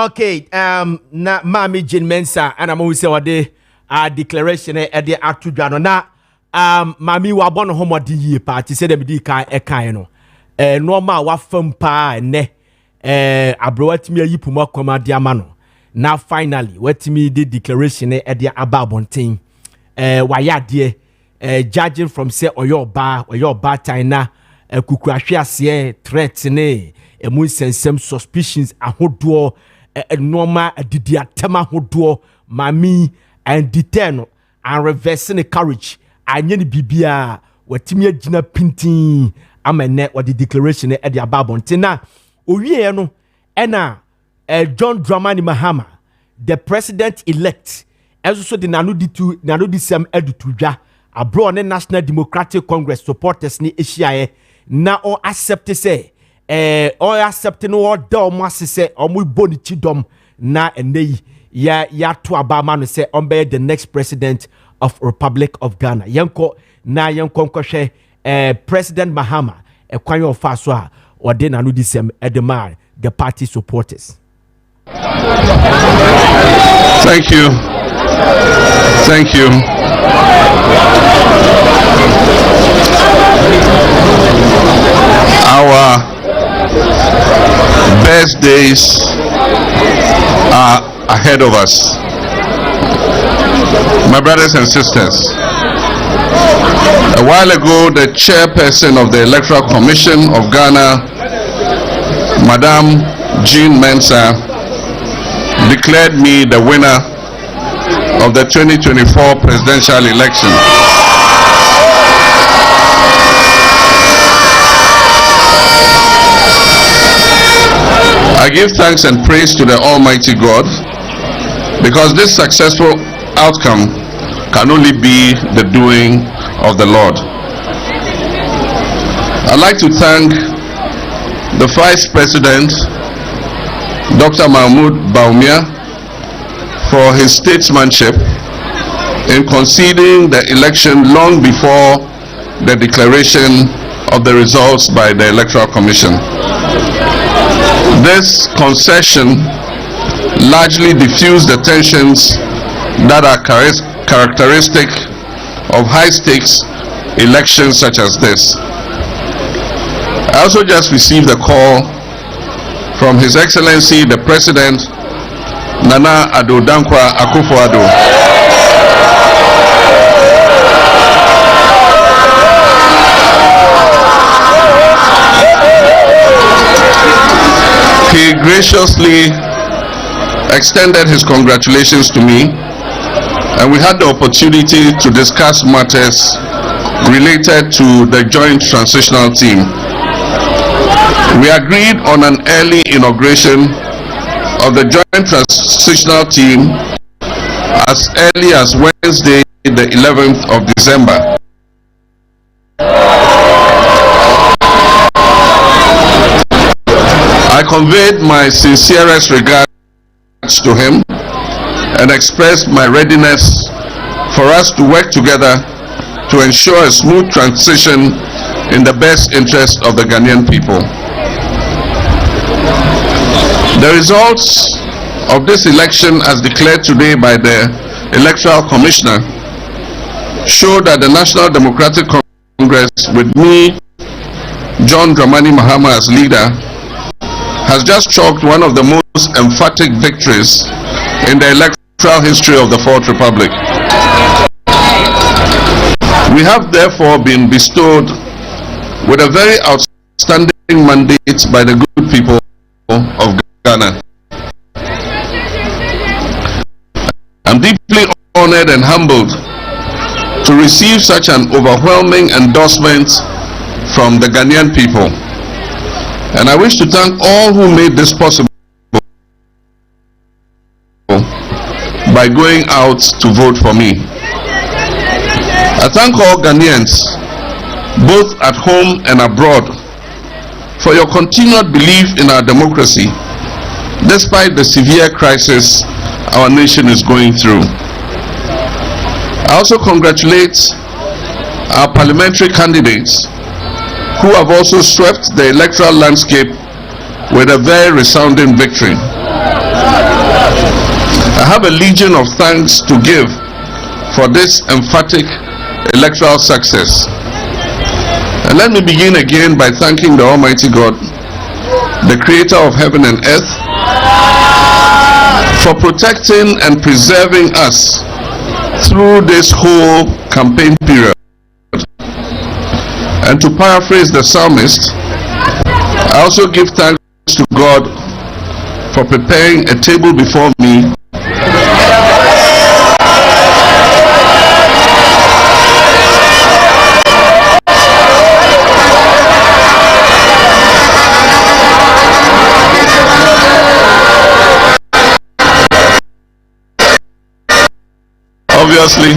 Okay, na Mami Jane Mensa and I'm always say a declaration at the Atudano na Mami wa bono homo di party said them di kai e kai no normal wa fam pa ne abro watimi ayipuma koma di amano na finally watimi di declaration at the ababontin wayade judging from say oyo ba taina kukuahwe ase threat ne emu sensem suspicions ahodo normal didi atema hodo mami and detain and reversing the courage anye ni bibia watimi agina pintin amene or the declaration at the ababontin na owie no ena John Dramani Mahama the president elect also the nanu di sem edutudwa abroad ne National Democratic Congress supporters ni ehia na on accept say or accept no order omo asese omo boni chidom na enei ya to abama no say ombe the next president of Republic of Ghana yenko nkwohwe President Mahama ekwan of so a ode nanu di sem edema the party supporters. Thank you. Our best days are ahead of us. My brothers and sisters, a while ago, the chairperson of the Electoral Commission of Ghana, Madame Jean Mensa, declared me the winner of the 2024 presidential election. I give thanks and praise to the Almighty God because this successful outcome can only be the doing of the Lord. I'd like to thank the Vice President, Dr. Mahmoud Baumia, for his statesmanship in conceding the election long before the declaration of the results by the Electoral Commission. This concession largely diffused the tensions that are characteristic of high-stakes elections such as this. I also just received a call from His Excellency the President Nana Addo Dankwa Akufo-Addo. He graciously extended his congratulations to me, and we had the opportunity to discuss matters related to the joint transitional team. We agreed on an early inauguration of the joint transitional team as early as Wednesday, the 11th of December. I conveyed my sincerest regards to him and expressed my readiness for us to work together to ensure a smooth transition in the best interest of the Ghanaian people. The results of this election, as declared today by the Electoral Commissioner, show that the National Democratic Congress, with me, John Dramani Mahama, as leader, has just chalked one of the most emphatic victories in the electoral history of the Fourth Republic. We have therefore been bestowed with a very outstanding mandate by the good people of Ghana. I'm deeply honored and humbled to receive such an overwhelming endorsement from the Ghanaian people. And I wish to thank all who made this possible by going out to vote for me. I thank all Ghanaians, both at home and abroad, for your continued belief in our democracy, despite the severe crisis our nation is going through. I also congratulate our parliamentary candidates who have also swept the electoral landscape with a very resounding victory. I have a legion of thanks to give for this emphatic electoral success. And let me begin again by thanking the Almighty God, the creator of heaven and earth, for protecting and preserving us through this whole campaign period. And to paraphrase the psalmist, I also give thanks to God for preparing a table before me Obviously,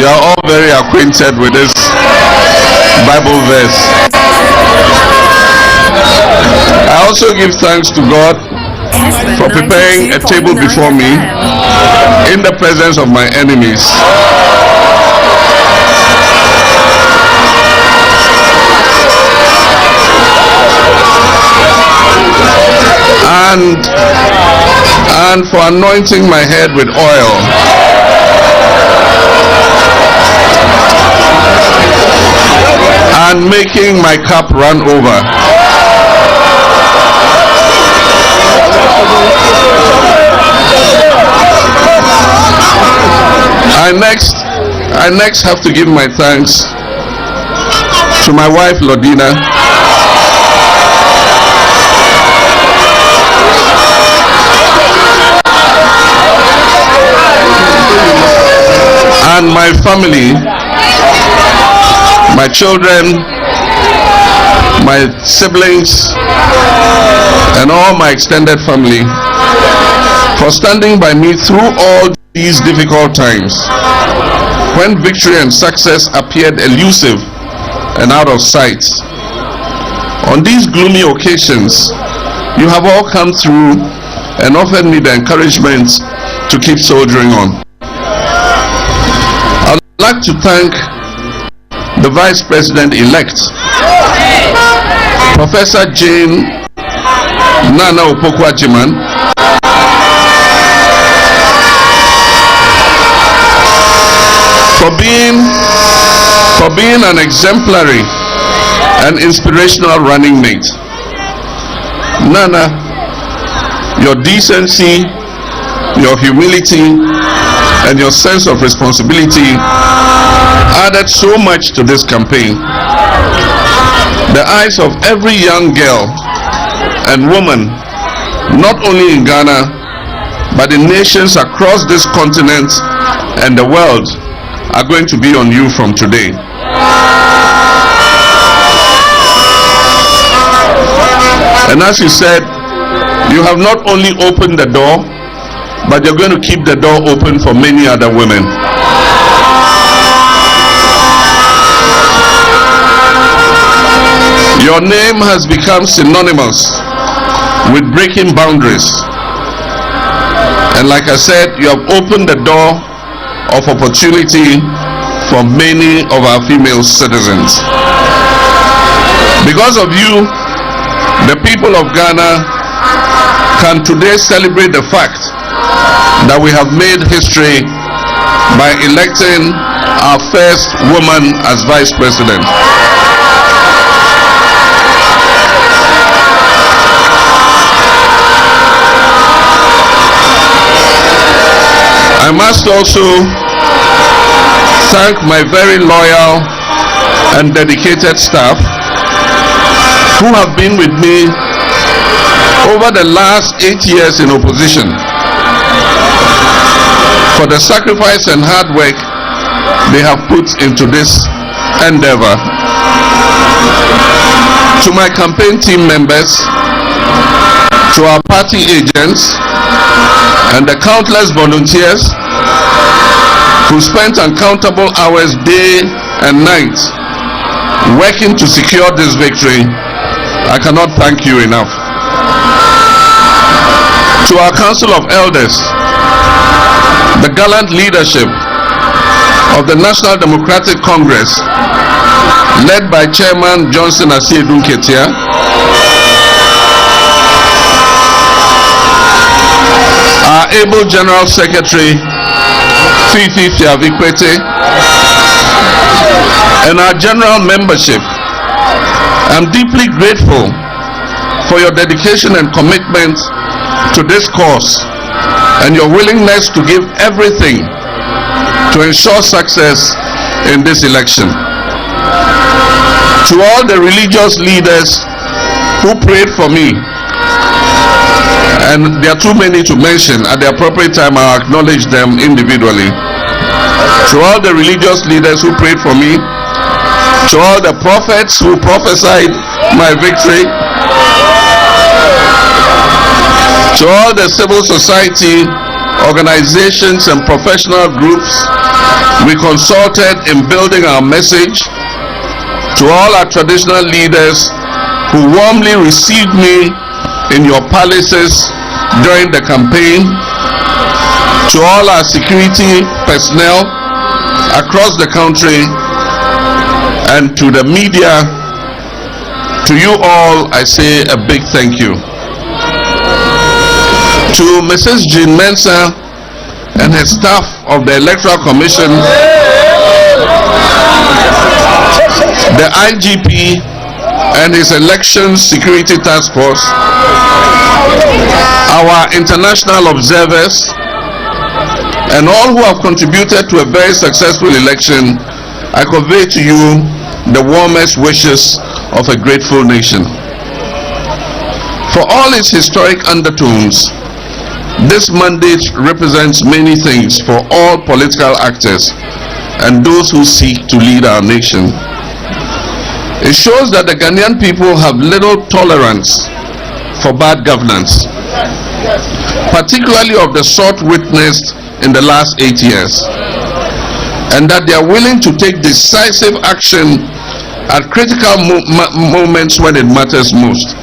you are all very acquainted with this Bible verse. I also give thanks to God for preparing a table before me in the presence of my enemies. And for anointing my head with oil. And making my cup run over. I next have to give my thanks to my wife Lodina, and my family, my children, my siblings, and all my extended family for standing by me through all these difficult times when victory and success appeared elusive and out of sight. On these gloomy occasions, you have all come through and offered me the encouragement to keep soldiering on. I'd like to thank the Vice President-elect, Professor Jane Nana Opoku-Agyeman, for being an exemplary and inspirational running mate. Nana, your decency, your humility, and your sense of responsibility added so much to this campaign. The eyes of every young girl and woman, not only in Ghana, but in nations across this continent and the world, are going to be on you from today. And as you said, you have not only opened the door, but you're going to keep the door open for many other women. Your name has become synonymous with breaking boundaries. And like I said, you have opened the door of opportunity for many of our female citizens. Because of you, the people of Ghana can today celebrate the fact that we have made history by electing our first woman as Vice President. I must also thank my very loyal and dedicated staff who have been with me over the last 8 years in opposition for the sacrifice and hard work they have put into this endeavor. To my campaign team members, to our party agents, and the countless volunteers who spent uncountable hours day and night working to secure this victory, I cannot thank you enough. To our Council of Elders, the gallant leadership of the National Democratic Congress, led by Chairman Johnson Asiedu Nketia, our able General Secretary, Fifi Fiavikwete, and our general membership. I'm deeply grateful for your dedication and commitment to this cause and your willingness to give everything to ensure success in this election. To all the religious leaders who prayed for me, and there are too many to mention, at the appropriate time I'll acknowledge them individually. To all the religious leaders who prayed for me, to all the prophets who prophesied my victory, to all the civil society organizations and professional groups we consulted in building our message, to all our traditional leaders who warmly received me in your palaces during the campaign, to all our security personnel across the country, and to the media, to you all I say a big thank you. To Mrs. Jean Mensah and her staff of the Electoral Commission, the IGP and his election security task force, our international observers, and all who have contributed to a very successful election, I convey to you the warmest wishes of a grateful nation. For all its historic undertones, this mandate represents many things for all political actors and those who seek to lead our nation. It shows that the Ghanaian people have little tolerance for bad governance, particularly of the sort witnessed in the last 8 years, and that they are willing to take decisive action at critical moments when it matters most.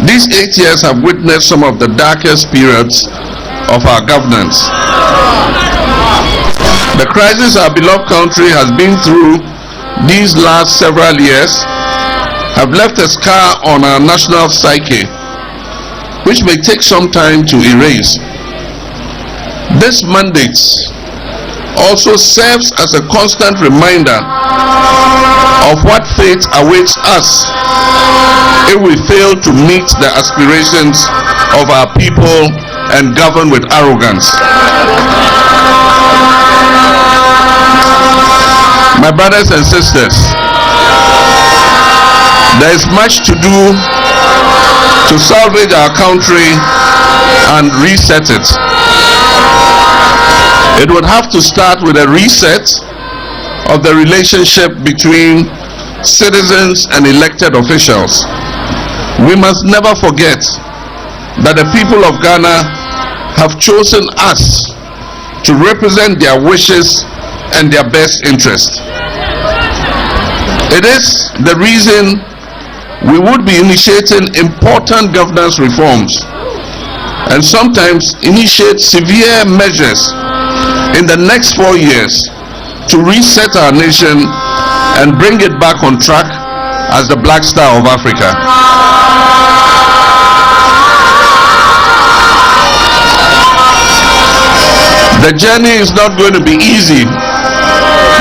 These 8 years have witnessed some of the darkest periods of our governance. The crisis our beloved country has been through these last several years have left a scar on our national psyche, which may take some time to erase. This mandate also serves as a constant reminder of what fate awaits us if we fail to meet the aspirations of our people and govern with arrogance. My brothers and sisters, there is much to do to salvage our country and reset it. It would have to start with a reset of the relationship between citizens and elected officials. We must never forget that the people of Ghana have chosen us to represent their wishes and their best interest. It is the reason we would be initiating important governance reforms and sometimes initiate severe measures in the next 4 years to reset our nation and bring it back on track as the Black Star of Africa. The journey is not going to be easy,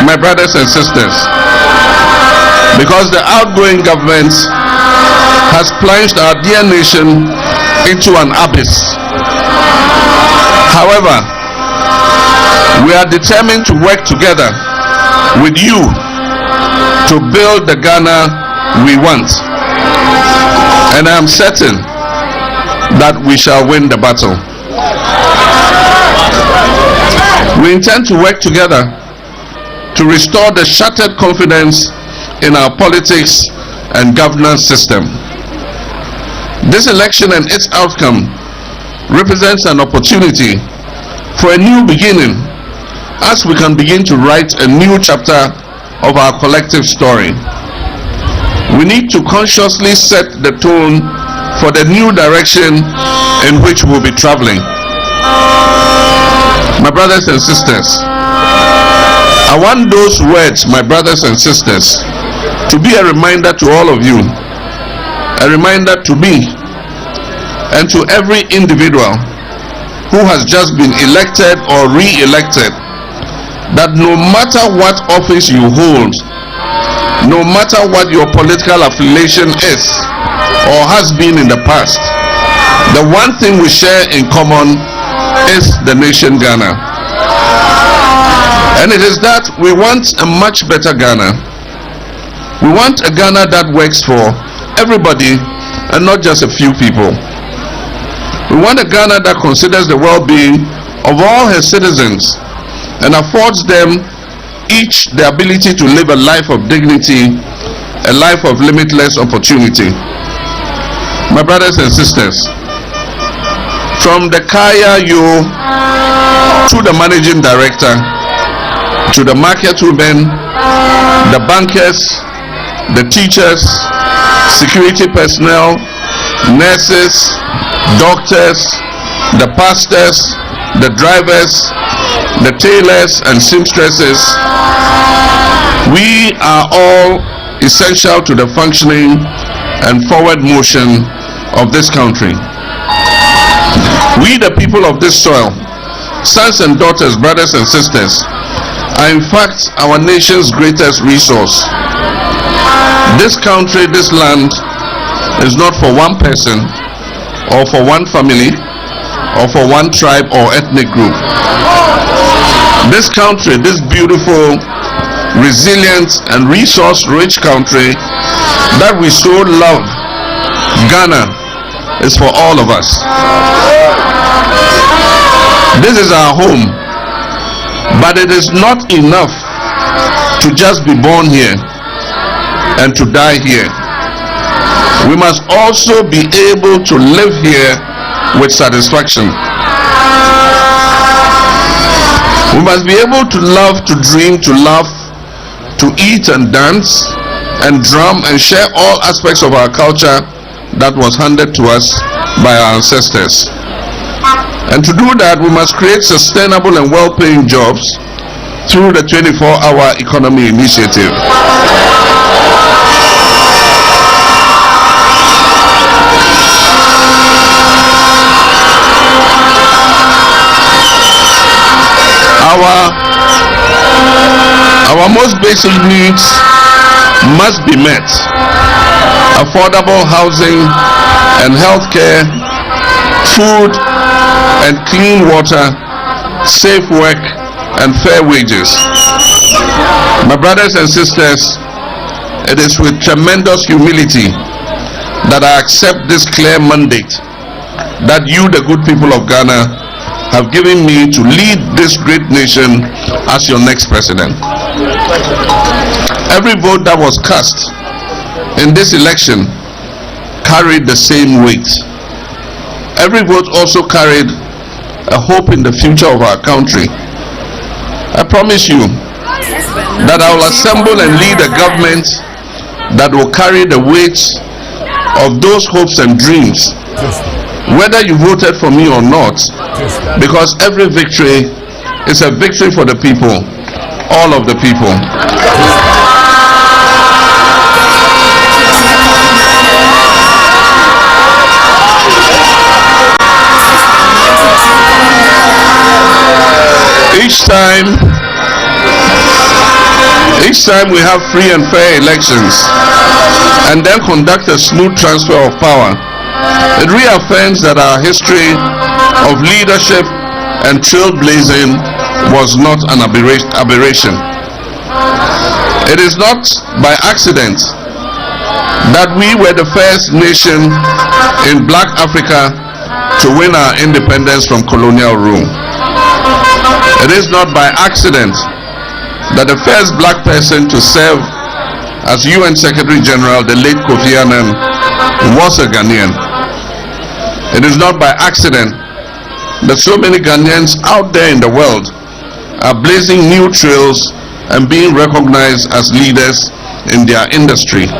my brothers and sisters, because the outgoing government has plunged our dear nation into an abyss. However, we are determined to work together with you to build the Ghana we want, and I am certain that we shall win the battle. We intend to work together to restore the shattered confidence in our politics and governance system. This election and its outcome represents an opportunity for a new beginning, as we can begin to write a new chapter of our collective story. We need to consciously set the tone for the new direction in which we'll be traveling. My brothers and sisters, I want those words, my brothers and sisters, to be a reminder to all of you, a reminder to me, and to every individual who has just been elected or re-elected, that no matter what office you hold, no matter what your political affiliation is or has been in the past, the one thing we share in common is the nation Ghana. And it is that we want a much better Ghana. We want a Ghana that works for everybody and not just a few people. We want a Ghana that considers the well-being of all her citizens and affords them each the ability to live a life of dignity, a life of limitless opportunity. My brothers and sisters, from the Kaya you to the managing director, to the market women, the bankers, the teachers, security personnel, nurses, doctors, the pastors, the drivers, the tailors and seamstresses, we are all essential to the functioning and forward motion of this country. We, the people of this soil, sons and daughters, brothers and sisters, are in fact our nation's greatest resource. This country, this land, is not for one person or for one family or for one tribe or ethnic group. This country, this beautiful, resilient and resource-rich country that we so love, Ghana, is for all of us. This is our home, but it is not enough to just be born here and to die here. We must also be able to live here with satisfaction. We must be able to love, to dream, to laugh, to eat and dance and drum and share all aspects of our culture that was handed to us by our ancestors. And to do that, we must create sustainable and well-paying jobs through the 24-hour economy initiative. Our most basic needs must be met. Affordable housing and health care, food and clean water, safe work and fair wages. My brothers and sisters, it is with tremendous humility that I accept this clear mandate that you, the good people of Ghana, have given me to lead this great nation as your next president. Every vote that was cast in this election carried the same weight. Every vote also carried a hope in the future of our country. I promise you that I will assemble and lead a government that will carry the weight of those hopes and dreams, whether you voted for me or not, because every victory is a victory for the people, all of the people. Each time we have free and fair elections and then conduct a smooth transfer of power, it reaffirms that our history of leadership and trailblazing was not an aberration. It is not by accident that we were the first nation in Black Africa to win our independence from colonial rule. It is not by accident that the first black person to serve as UN Secretary General, the late Kofi Frimpong, was a Ghanaian. It is not by accident that so many Ghanaians out there in the world are blazing new trails and being recognized as leaders in their industry.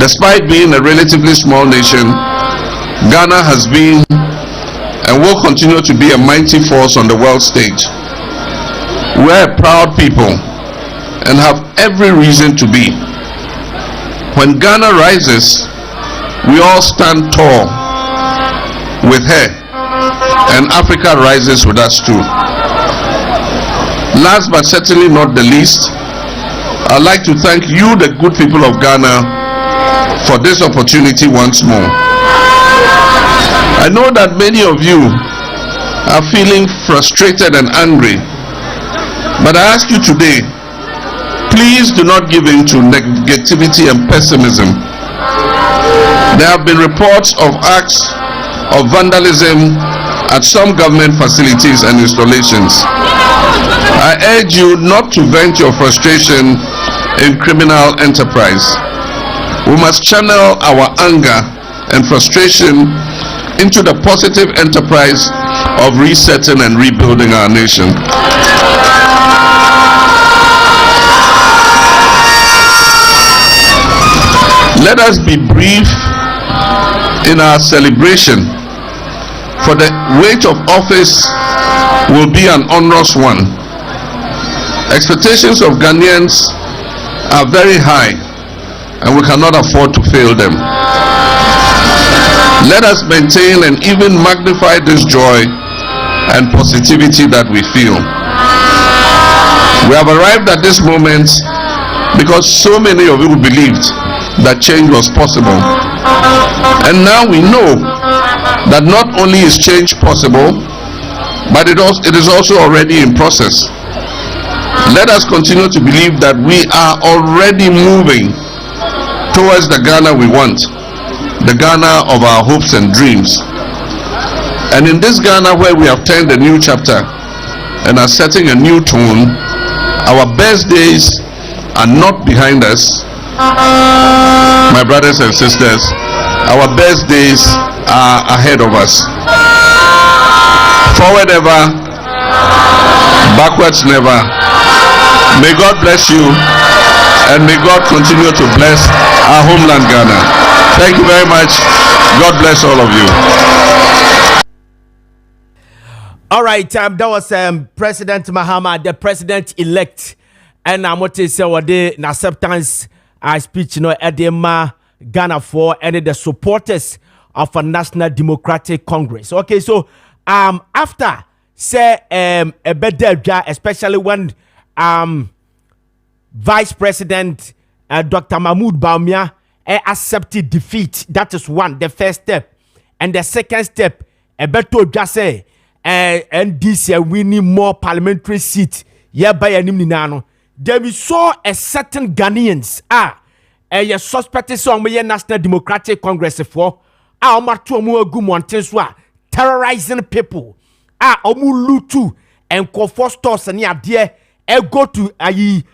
Despite being a relatively small nation, Ghana has been and will continue to be a mighty force on the world stage. We're a proud people and have every reason to be. When Ghana rises, we all stand tall with her, and Africa rises with us too. Last but certainly not the least, I'd like to thank you, the good people of Ghana, for this opportunity once more. I know that many of you are feeling frustrated and angry, but I ask you today, please do not give in to negativity and pessimism. There have been reports of acts of vandalism at some government facilities and installations. I urge you not to vent your frustration in criminal enterprise. We must channel our anger and frustration into the positive enterprise of resetting and rebuilding our nation. Let us be brief in our celebration, for the weight of office will be an onerous one. Expectations of Ghanaians are very high, and we cannot afford to fail them. Let us maintain and even magnify this joy and positivity that we feel. We have arrived at this moment because so many of you believed that change was possible. And now we know that not only is change possible, but it is also already in process. Let us continue to believe that we are already moving towards the Ghana we want, the Ghana of our hopes and dreams. And in this Ghana where we have turned a new chapter and are setting a new tone, our best days are not behind us. My brothers and sisters, our best days are ahead of us. Forward ever, backwards never. May God bless you, and may God continue to bless our homeland Ghana. Thank you very much. God bless all of you. All right, that was President Mahama, the president-elect, and I'm what to say what the acceptance speech, Edema Ghana for and the supporters of a National Democratic Congress. Okay, so after say a better job, especially when Vice President Dr. Mahmoud Bawumia accepted defeat. That is one, the first step, and the second step, a better job say NDC winning more parliamentary seats. Yeah, by a nano. Then we saw a certain Ghanaians a suspected some National Democratic Congress for terrorizing people lutu and Kofi stores and go to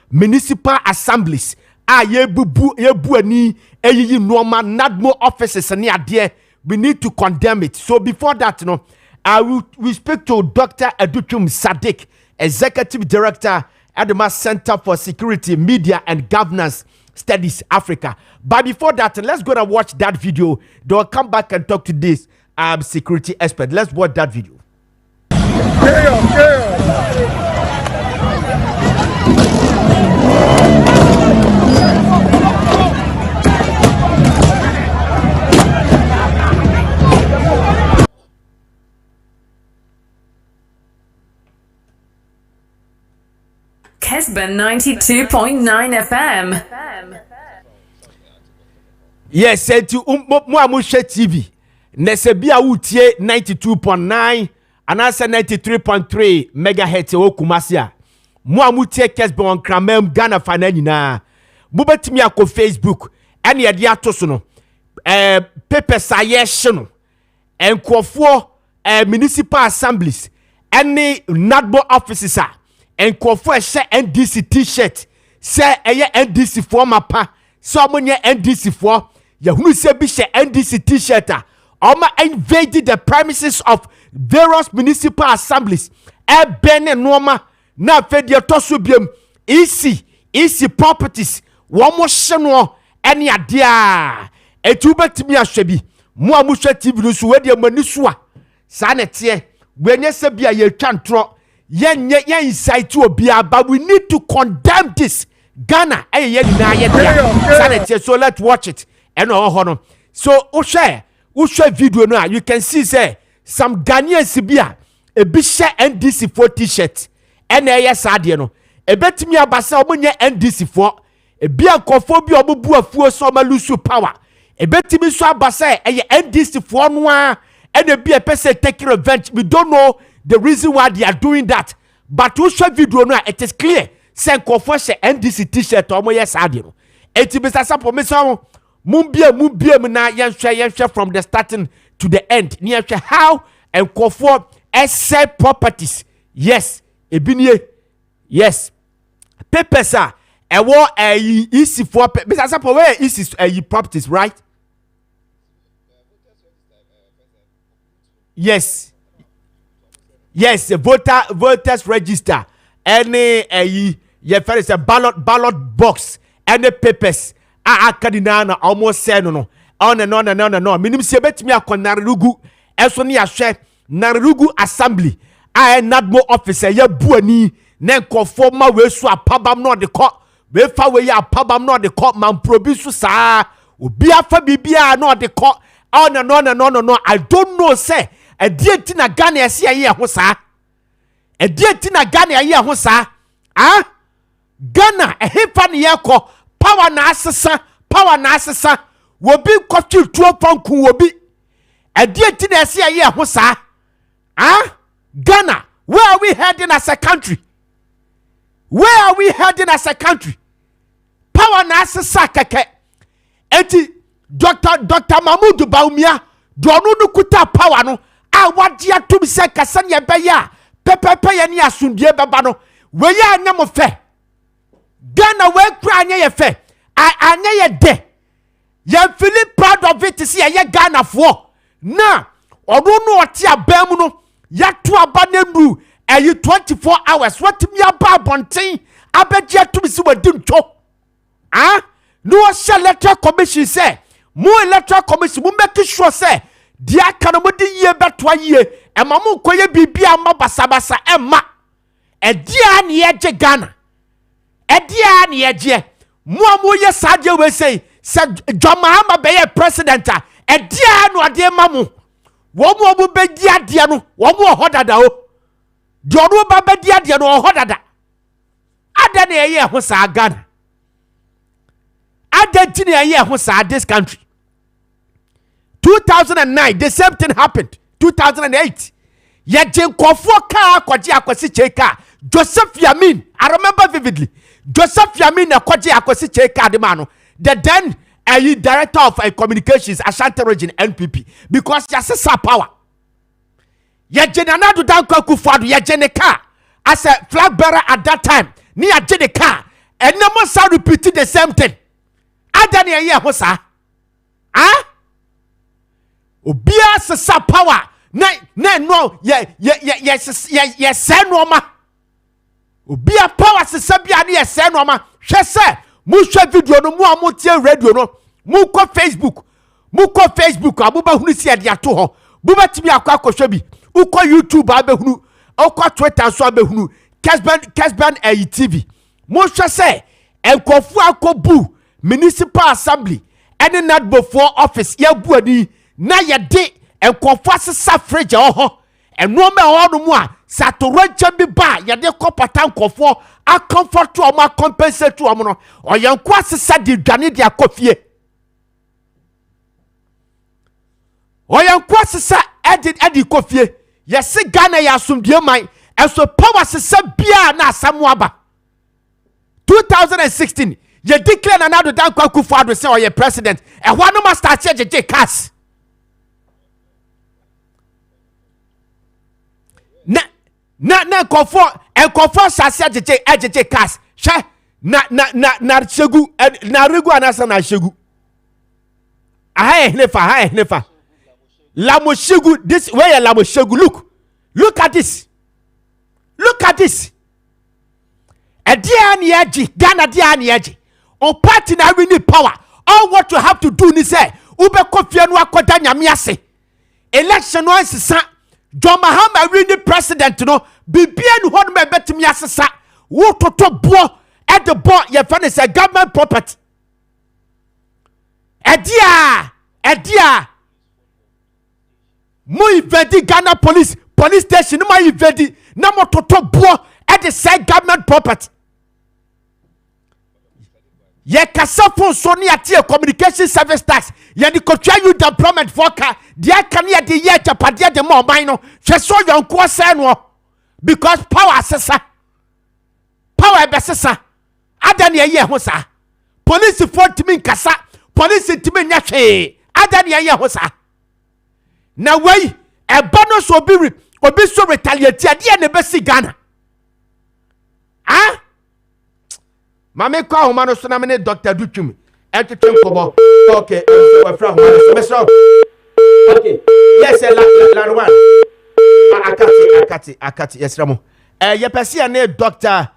municipal assemblies normal NADMO offices and we need to condemn it. So before that, we speak to Dr. Aduchum Sadiq, Executive Director at the Center for Security, Media and Governance Studies Africa. But before that, let's go and watch that video. They'll come back and talk to this security expert. Let's watch that video. Kessben 92.9 FM. Yes, said to Muamushe TV. Nesebia Utie 92.9 and answer 93.3 megahertz o Kumasia. Muamutie Kessben on Kramem Ghana Fananina. Bubetimi ako Facebook. Any adia tosono. Paper sayeshono. And Kwofo municipal assemblies. Any NADMO offices are. And Kofi share NDC t-shirt. Say NDC former pa. So many NDC for. Who say be share NDC t-shirt. Oma invaded the premises of various municipal assemblies. Bene Noma. Na fedia tosubium. Easy properties. One more shenwa. Any idea. Etubet mi ashebi. Mua musha TV nusu wedi maniswa. Sanetie. Wenye sebia ye chantro. Yen inside to be, but we need to condemn this. Ghana, so let's watch it. And so share video now. You can see say some Ghanaians bia a bisha NDC 4 t-shirt NAS adie no e betimi abasa omunye NDC 4 e bia nkofobia obubu afuo so ma lose power e betimi so abasa e NDC 4 no a ene bia pese take revenge. We don't know the reason why they are doing that, but we show video no it is clear say nkofo she NDC t-shirt omo yes adie no eti bisa sapo me so mumbia na yenhwe from the starting to the end. How and nkofo sell properties. Yes, ebinie. Yes. Papers are a war easy for because where is properties, right? Yes. Yes, voters register. Any a ballot box, any papers. Kadinana almost said no. On and on and on and on. Minim se betimi akon Narugu eso ne ahwe Narugu assembly. I not more officer ya buani na nkofo ma we so apabam no de ko. We fa we ya apabam no de ko man produce saa. Obi afa bibia no de ko. On and on and on and on. I don't know say e die ti na Ghana ese ye ho saa. E die ti na Ghana ye ho saa. Ah? Ghana e hefa ne ye ko power na asesa wobi kofi tuo panku wobi edie ti na ese ye ho saa. Ah? Ghana, where are we heading as a country? Where are we heading as a country? Power na asesa keke eti Dr. Mahmoud Baumia donu no kuta power no a wade atum se kasa ne be ya pepepe ye ne asundie beba no we ya anya mo fe Ghana we kura anya ye fe anya ye de ye feeling proud of it see ye Ghana for na odo no ote abam no ya to aba nemu 24 hours what me aba bonten abeje atum si wadi ntwo ah no shall electoral commission say mo electoral commission mo make sure say dia kana mo di ye beto ye e ma mo koye bibia ma basabasa e ma e dia ne ye je Ghana e dia ne ye je mo ye saje we say John be ye president e dia no ade ma mo wo be dia dia no wo mo hodada o di odo ba be dia dia no hodada ada ne ye ho sa Ghana Adentine ye ho sa this country. 2009 the same thing happened. 2008 ye jenkofo ka akwaje akwasi cheka Joseph Yamin. I remember vividly. Joseph Yamin akwaje akwasi cheka de mano. The then director of communications Ashanti region NPP because he has a power. Ye jenanadu dan kwaku fadu ye jeneka as a flag bearer at that time. Ni a jeneka and no more sound repeating the same thing. Adani ye ho sa ah obia sesa power na no ye se no ma obia power sesa bia na ye se no ma hwe se mu hwe video no mu amotie radio no mu ko Facebook abuba hunu si ade ato ho buba timi akwa bi uko YouTube abehunu uko Twitter so abehunu Kessben TV mu hwe se enkofu akobu municipal assembly any not before office ya buani na ye de enkofo asesa fridge ho eno me ho no mu a satorancha bi ba ye de kopata nkofo a comfort to ma compensate to no oyenko asesa di dwane di akofie oyenko asesa edi kofie ye se Ghana ya asumdie man enso power asesa bia na asamu aba 2016 ye declare another dan kwaku fado say or ye president e ho no master che cars na confort sase je cars she na chegu na regu anasa na chegu hnefa lamo chegu this where lamo chegu look at this dia na yaji Ghana dia na yaji on party na we need power. All what you have to do ni say ube kofie no akoda nyame ase election no ansesa John Mahama we need president no bibia no ho no betimi asesa wo toto bo at the board ye fane say government property edia mo invade Ghana police station mo invade na mo toto bo at the side government property. Ye kasa phone so ni atie communication service tax ye di kotwa youth employment foka dia kan ye de ye chapade de mo ban no hwe so yonko se no because power sesa be sesa ada ne ye ho sa police for timi kasa police timi nya hwe ada ne ye ho sa na wei e bono so obi so retaliate ade ne be si Ghana ah Mame kwa humano so na me Dr. Duchum etwetwe nkobo okay we fra humano so okay yes la one akati yes ramo ye pese na Dr.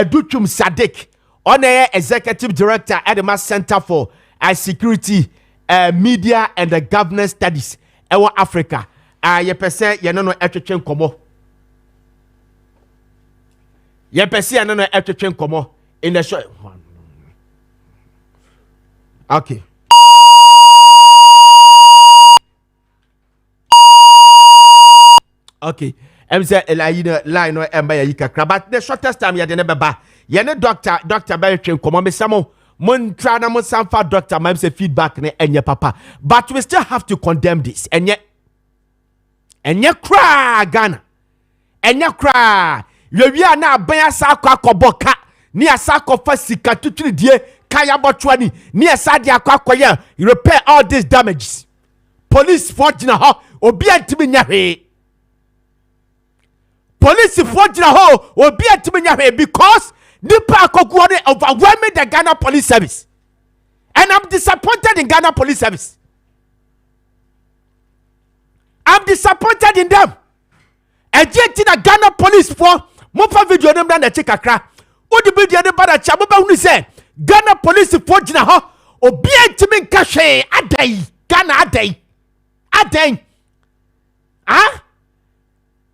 Duchum Sadik on executive director at the Center for Security Media and the Governance Studies ewa Africa ye pese ye no etwetwe nkobo ye pese ye no etwetwe nkobo in the show. Okay. Okay. I'm say line no emba ya yikakra but the shortest time ya de ne beba. Ye ne doctor Barry train come me samo mon try na mon sanfa doctor ma say feedback ne enye papa. But we still have to condemn this. Enye kra Ghana. Enye kra. Yewi na ban asa akwakoboka. Ni asako fa sika tuturi die kaya botwani ni asade akwakoye repair all these damages. Police forgina ho obi antimi nya hwe. Police forgina ho obi antimi nya hwe because nipa akokuo dey overwhelming the Ghana Police Service. And I'm disappointed in Ghana Police Service. I'm disappointed in them. Ejeti na Ghana Police for mo fa video dem na chikakra. Odi bi de bada cha mo ba hunu se Ghana police for gina ho obi antimi nka hwe adai Ghana adai ah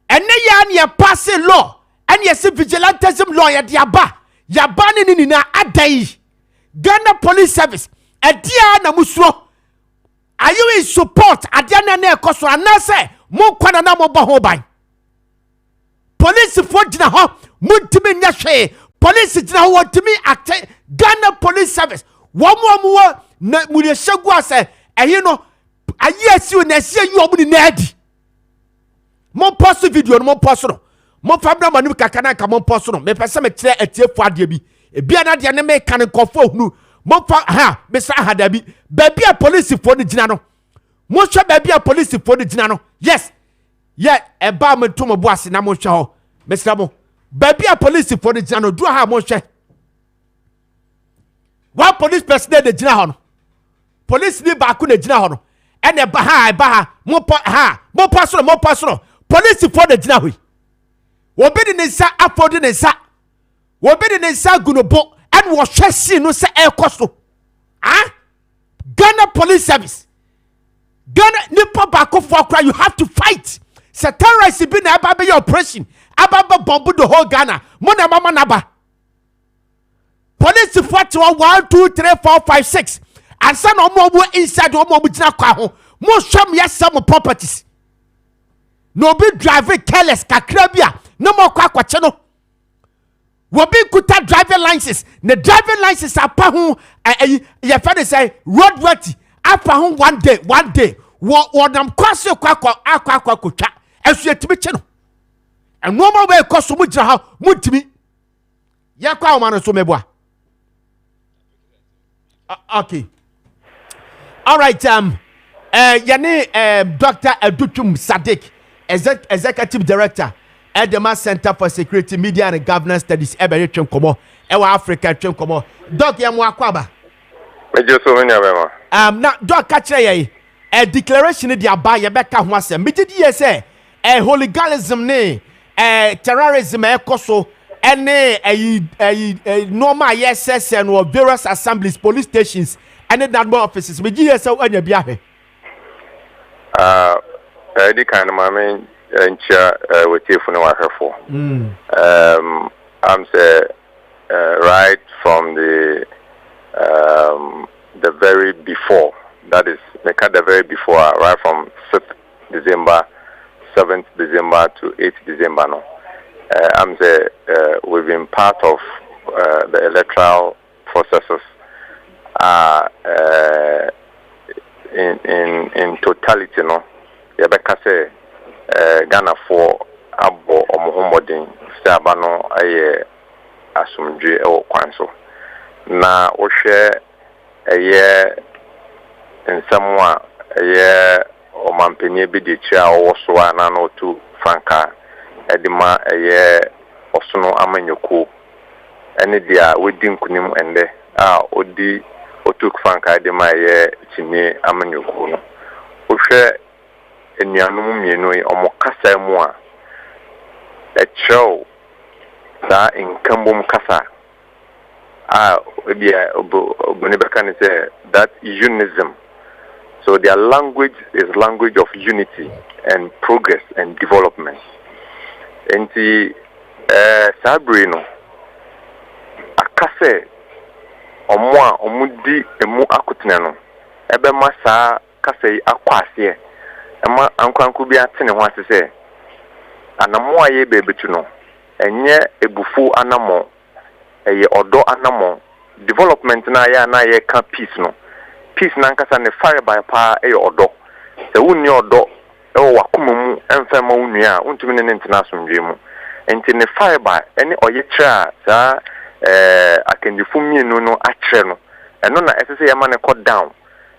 ene ya ne pass law ene se vigilantism law ya diaba ni na adai Ghana Police Service edia na musuro are you in support adia na ekoso anase mo kwana na mo ba ho ban police for gina ho muntimi nya hwe police jina wo timi acte Ghana Police Service wo na mure shegu ase ehi no ayi asiu na ase yi omu ni nadi mo post video no mo post no mo fabra manu kakana ka mo post no me pese me kire atiefu ade bi ebia na de ne me kan nkofo hunu mo fa ha me sa ha da bi ba bia police fo ni jina no mo hwe ba bia police fo ni jina no yes yeah e ba me to mo bo ase na mo hwe ho me sra mo baby a police for the jano do ha mo hwe one police person de jina ho no police ni ba ku na jina ho no ene ba ha mo pass no police for the jina ho obi de ne sa afodi ne sa obi de ne sa gunobo and wo hwe si no se e koso ah Ghana Police Service Ghana nipa ba ko for cry you have to fight se terrorists be na ba be your operation ababa bomb the whole Ghana. Mona mama naba. Police fight 1, 2, 3, 4, 5, 6. And some more inside one more jina kwa ho. Mo sham yes some properties. No be driving careless kakrabia. No more kwa channel. Wobi kuta driving licenses. The driving licenses are pa ho your father say road worthy. Apa ho one day. Wo nam kwase kwa kutwa. Esu yetimi cheno. And no more way cost so much how mutimi. Ya kwa man so meboa. Okay. All right, yani Dr. Duchum Sadik, executive director at the Center for Security, Media and Governance Studies, Eberitrim Komo, Ewa Africa Trim Komo. Doc Yamwa Kwaba. Now, Doc Catcher, a declaration in the Abba Yabeka Wassa, Middy say, a hooliganism ne. Terrorism ekoso ene normal yes and various assemblies police stations and the number offices me GSO anya bia he the kind of my ncha wetefu no wahwefo I'm say right from the very before, that is the very before, right from December, 7th December to 8th December. No, I'm say we've been part of the electoral processes. In totality, no, yabeka say Ghana for abo omuhomodin sabano aye asumdwe e kwanso na wo hwe eye nsamwa eye omampenie bi de chia wo so ana no tu franka edima eye osono amanyoku ene dia wodi nkunim ende odi otuk franka edima eye chini amanyoku no wo hwe enianum mienu omokasa mu a echo da inkambum kasa can say that unism. So their language is language of unity and progress and development. And the Sabrino akase omwa omudi emu akutinano ebe masa kase akwase ema ankwanku bi atene ho asese anamo aye bebetu no enye ebufu anamo eye odo anamo development na ya ka peace no peace na nkasa ne fire by pa eye odo se wunni odo e wo wakoma mu emfa ma wunni a untumi ne international ndwe mu enti ne fire by ene oye tra sa akendifu mienu no akre no eno na esese yama ne cut down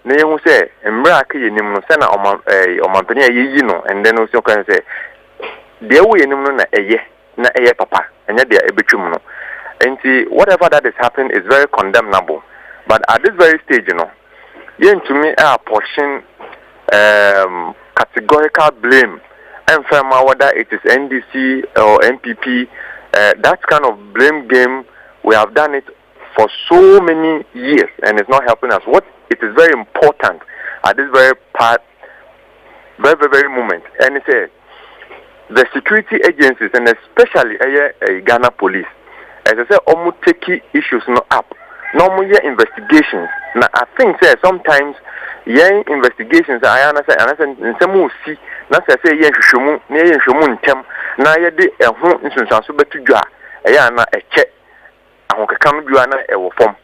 na yehu se mbra aka yenim no se na omampani ayeyi no and then also can say de wo yenim no na eye papa enya de ebetwum no. And whatever that is happening is very condemnable. But at this very stage, you know, to me, portion categorical blame, and whether it is NDC or NPP, that kind of blame game, we have done it for so many years, and it's not helping us. What it is very important at this very part, very moment, and it's the security agencies, and especially Ghana police. As I say, take issues no up. No more investigations. Now I think sometimes investigations I understand and some see na say yen hwehwemu na yen hwehwemu ntem na ye de eho nsunsanso betudwa eya na eche ahokeka no biwa na ewo fom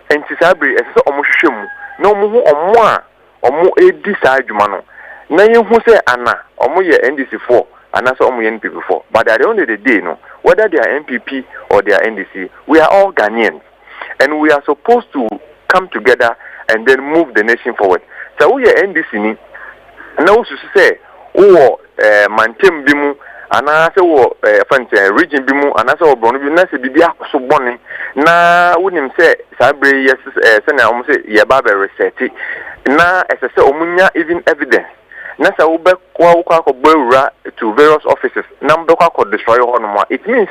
enti sabre ese omo hwehwemu na omo ho omo edi sa adwuma no na yen hu say ana omo ye NDC4 and that's all NPP before. But at the end of the day, no, whether they are NPP or they are NDC, we are all Ghanaians. And we are supposed to come together and then move the nation forward. So we are NDC, and also say, Mantem Bimu, and I say, region Bimu, and I say, Bono, Bibia, so bonny. Now, wouldn't say, Sabre, yes, Senator, almost say, Yababe reset. Now, as I say, Omunya, even evidence. Nasa ube kwa to various offices number kwa destroy honoma. It means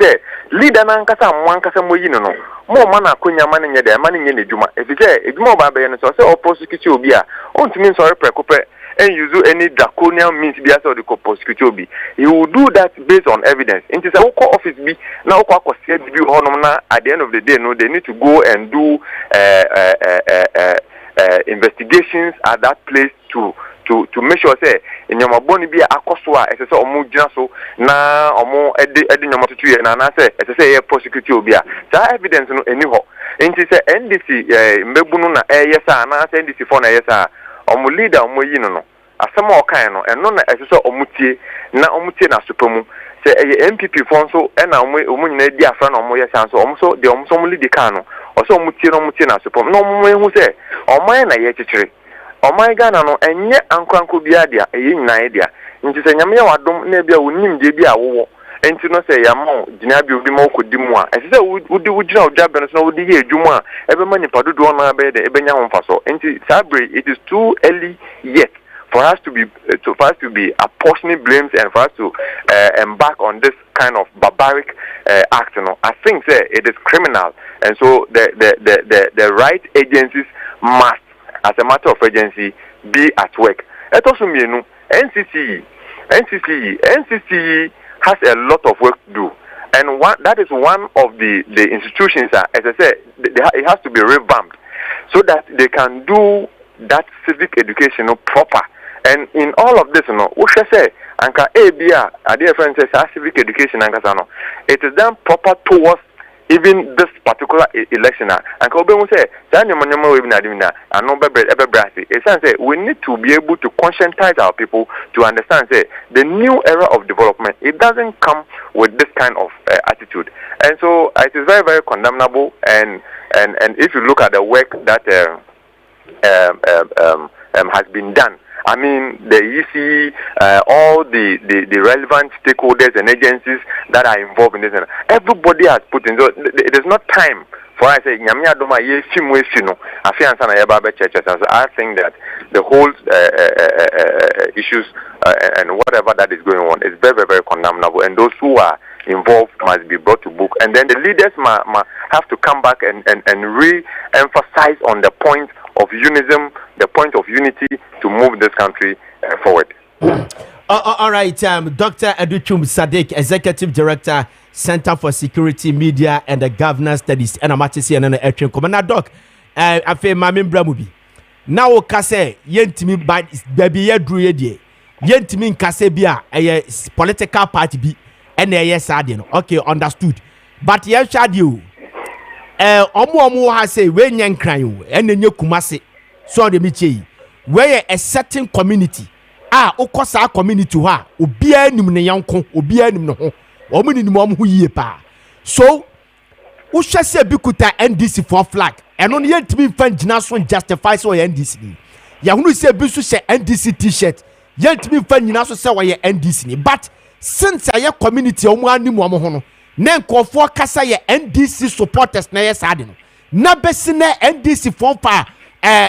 leader na nkasa mwankasa moyino no mo mana akonya mane nye de mane nye ne djuma efise edjuma ba be no so say prosecute obi a ontimi sorry prekope and use any draconian means be as the prosecute obi. He will do that based on evidence. It is a local office be na okwa kwase bi honoma na at the end of the day no they need to go and do investigations at that place to make sure say nyama boni bi akoso a ese se omo gina so na omo edi nyama tutu ye na say ese se ye prosecute obi a that evidence no eni ho enti se NDC mbebunu na yesa na say NDC4 na yesa omo leader omo yi no asema okan no eno na ese se omutie na supamu se MPP fon so na omo nyina di afra na omo yesa so omo so de omo so omo leader kan no o so omutie na supamu no omo ehu se omo na ye chichire Omai Ghana no enye ankwanko bia dia eyi nyina dia nti se nyame ya wadom na bia wonim de bia wo enti no se yamo gina bia obi ma okodi mu a ese se wudi wugina odwabe no so wudi ye adwumu a ebe ma nipa dodo na be de ebe nya ho mfaso enti sabre it is too early yet for us to be apportioning blames and for us to embark on this kind of barbaric act. You know, I think it is criminal, and so the right agencies must, as a matter of urgency, be at work. It also means NCC has a lot of work to do, and that is one of the institutions. As I said, it has to be revamped so that they can do that civic education proper And in all of this, we should say, Anka ABA, a dear friend says, civic education, Ankasano, it is done proper towards even this particular election. And Kobe will say, we need to be able to conscientize our people to understand, say, the new era of development, it doesn't come with this kind of attitude. And so it is very, very condemnable. And if you look at the work that has been done, I mean, the EC, all the relevant stakeholders and agencies that are involved in this, everybody has put in. So it is not time for us to say, I think that the whole issues and whatever that is going on is very, very, very condemnable. And those who are involved must be brought to book. And then the leaders must have to come back and re-emphasize on the point of unism, the point of unity to move this country forward. All right, Dr. Aduchum Sadiq, Executive Director, Center for Security, Media and the Governance Studies, and Amatisi and Action Commander Doc. I feel my member movie. Now, Kase, Yentimi by baby Yadru Yentimi Kasebia, a political party be, and a yes, okay, understood. But yes, Shadio. Omo has say when yan crying and then you kumase so the michi where a certain community okosa community ha obia nim ne yanko obia nim no ho omo ni mom hu yie pa so wo hwe se bikuta NDC for flag eno ne yentimi fan gina so justify so NDC ni ya hunu se bi so she NDC t-shirt yentimi fan gina so se wo ye NDC ni but since aye community omo anim omo ho no na nkofo kasa ye NDC supporters na yes ade no na besi na NDC for fa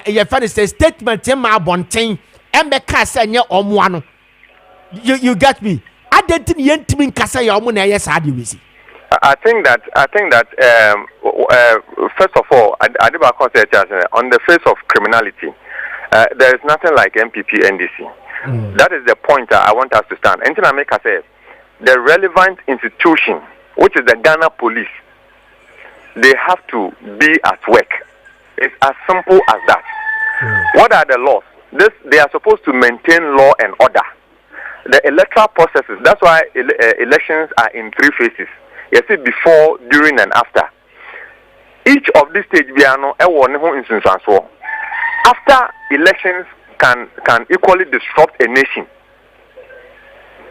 ye fa say statement ma bonten embe kasa nye omo ano you get me adentin ye ntimi kasa ye omo na yes ade we see. I think that first of all, Adiba concept on the face of criminality, there is nothing like MPP NDC. That is the point I want us to stand. Anything I make I say, the relevant institution, which is the Ghana police, they have to be at work. It's as simple as that. What are the laws? They are supposed to maintain law and order. The electoral processes, that's why elections are in 3 phases. You see, before, during, and after. Each of these stages, after elections can equally disrupt a nation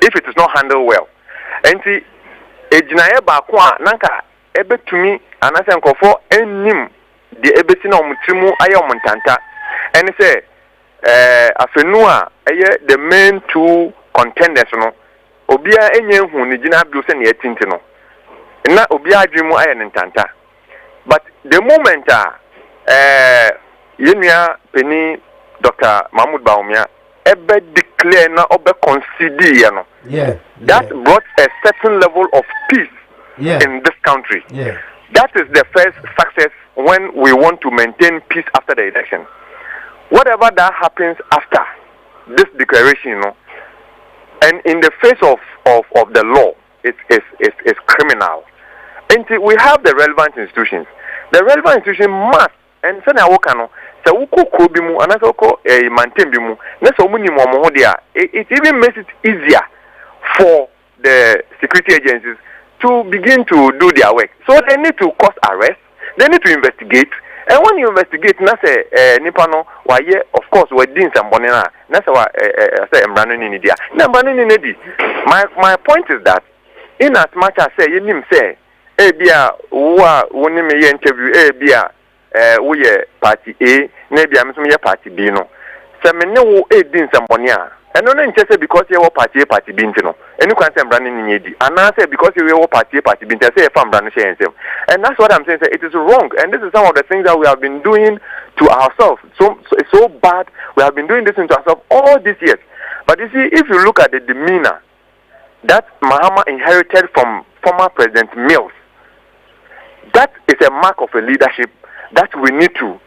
if it is not handled well. And see, ejinaye bakwa nanka ebe tumi anase nkofo enim de ebeti na omutimu aye omuntanta and say afenua aye the main 2 contenders no obia enye hu ni gina bio se na yetinti no na obia adwemu aye ntanta but the moment yenua peni Dr. Mahmoud Baumia ebe declare na obe consider no that brought a certain level of peace in this country. That is the first success when we want to maintain peace after the election. Whatever that happens after this declaration, and in the face of the law, it's criminal. And we have the relevant institutions. The relevant institution must, and so now it even makes it easier for the security agencies to begin to do their work. So they need to cause arrest, they need to investigate, and when you investigate, na say nipano waye of course we din sambonena na say embrano ni dia na embrano ni di. My point is that in as much as say yenim say bia wa woni me interview bia wo ye party A na bia me so ye party B no se me ne wo din sambonena and no say because you party A party B no any can say brand ni di and I say because you party A party B say fam brand share himself. And that's what I'm saying, it is wrong, and this is some of the things that we have been doing to ourselves. So it's so bad. We have been doing this to ourselves all these years. But you see, if you look at the demeanor that Mahama inherited from former President Mills, that is a mark of a leadership that we need to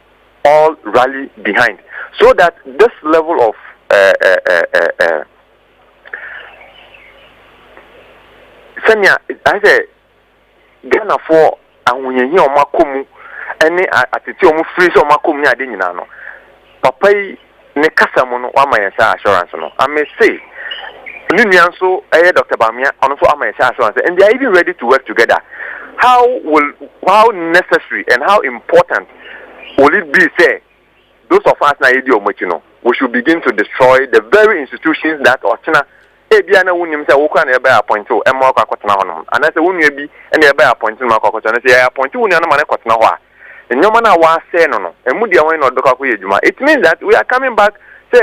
all rally behind, so that this level of Senya, I say, Ghana for ahunyenye omakomu ene atete omu free so omakomu ade nyina no papa yi ne kasa mo no wa ma yesa assurance no I may say Nunyanso Dr. Bamia and also ama assurance and they are even ready to work together. How necessary and how important will it be say those of us na we should begin to destroy the very institutions that Ochina Ebiana wunim say wo kwa na ebe appoint o emma kwa kwotena honom and say wonu ebi na ebe appoint ma kwa kwotena say appoint wonu na ma na kwotena ho a enyoma na wa say no emu dia wan na odokwa ko yedwuma. It means that we are coming back say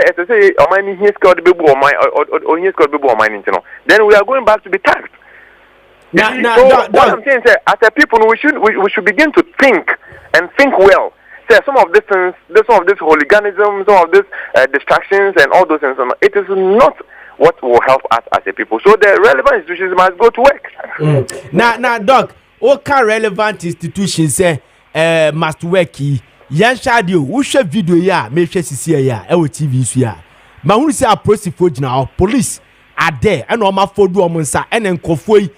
omani here scored bebu or here scored bebu omani ntino, then we are going back to be taxed. What I'm saying is as a people we should begin to think and think well. Say some of these things, some of this hooliganism, some of these distractions and all those things, it is not what will help us as a people. So the relevant institutions must go to work. Now, Doc, what can relevant institutions say must work? Yan shadio, who share video ya, make sure see ya, TV so ya. Ma who say approach for now, police are there, and all my food womansa, and then kofoi,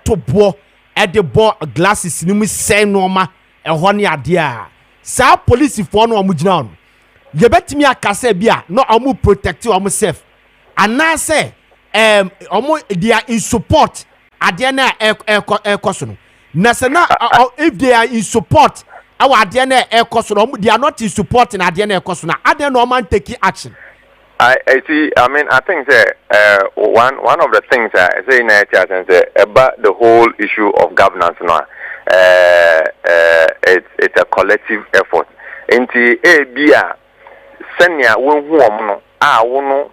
to bo, at the bo glasses, no say norma, and honey idea. Sa police for no amujina. You bet me a kase bia, no amu protect you safe. And now say, they are in support. Adiana ekosono. Nasana, if they are in support, our Adiana ekosono, they are not in support in Adiana ekosona. Adiana no man taking action. I see. I mean, I think one of the things I say in about the whole issue of governance now. It's a collective effort. Inti bia senya wonhu wono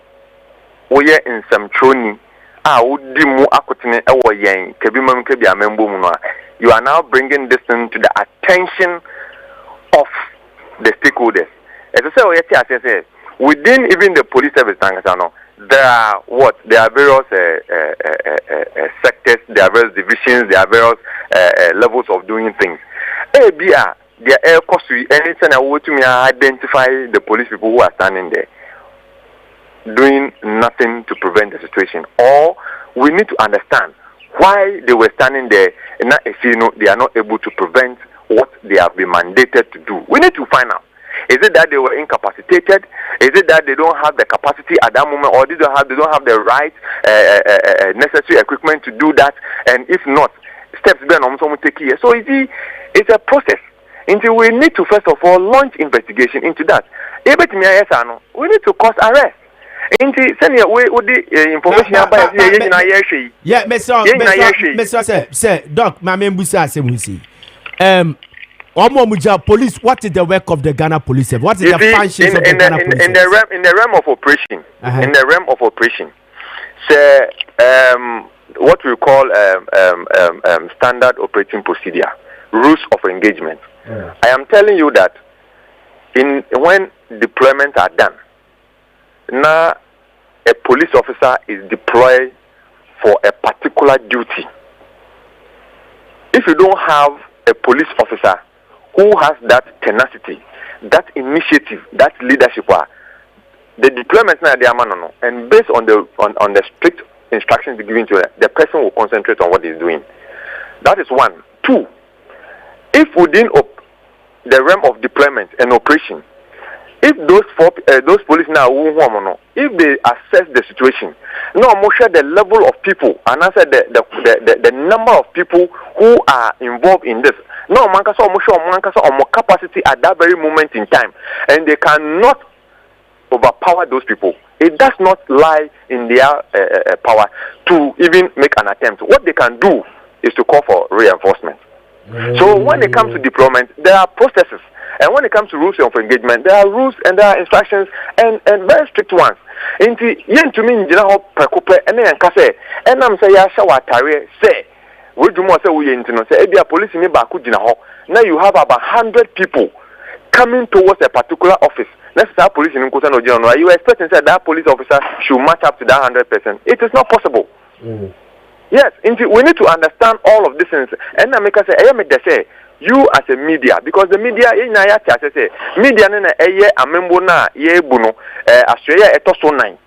woye nsamtroni wodi mu akotene ewo yen kabimam kabia membo mu no. You are now bringing this thing to the attention of the stakeholders. As I say, within even the police service, there are various sectors, there are various divisions, there are various levels of doing things. ABR, their air cost, anything I want to identify the police people who are standing there, doing nothing to prevent the situation. Or we need to understand why they were standing there and not, they are not able to prevent what they have been mandated to do. We need to find out. Is it that they were incapacitated? Is it that they don't have the capacity at that moment, or they don't have the right necessary equipment to do that? And if not, steps being on take here. So it's a process. Until we need to first of all launch investigation into that. We need to cause arrest. Send the information about yeah, Mr. Say, Doc, my member say, police, what is the work of the Ghana Police? What is the functions of the Ghana Police? In the realm of operation, in the realm of operation, what we call standard operating procedure, rules of engagement. I am telling you that when deployments are done, now a police officer is deployed for a particular duty. If you don't have a police officer who has that tenacity, that initiative, that leadership, the deployment now they are and based on the strict instructions given to her, the person will concentrate on what he's doing. That is one. Two, if within the realm of deployment and operation, if those police now if they assess the situation, share the level of people and answer the number of people who are involved in this. No, capacity at that very moment in time, and they cannot overpower those people. It does not lie in their power to even make an attempt. What they can do is to call for reinforcement. So when it comes to deployment, there are processes, and when it comes to rules of engagement, there are rules and there are instructions and very strict ones. Inti yen to me njina prekope ene yankase enam say ya shawa tare say we do more say we intino say ebia police ni ba ku jina ho. Now you have about 100 people coming towards a particular office. Let's say police in Nkosa no jina. You expect that that police officer should match up to that 100%. It is not possible. Yes, we need to understand all of these things. And I make us say, you as a media, because the media media na amembo na ye buno Australia etoso 9.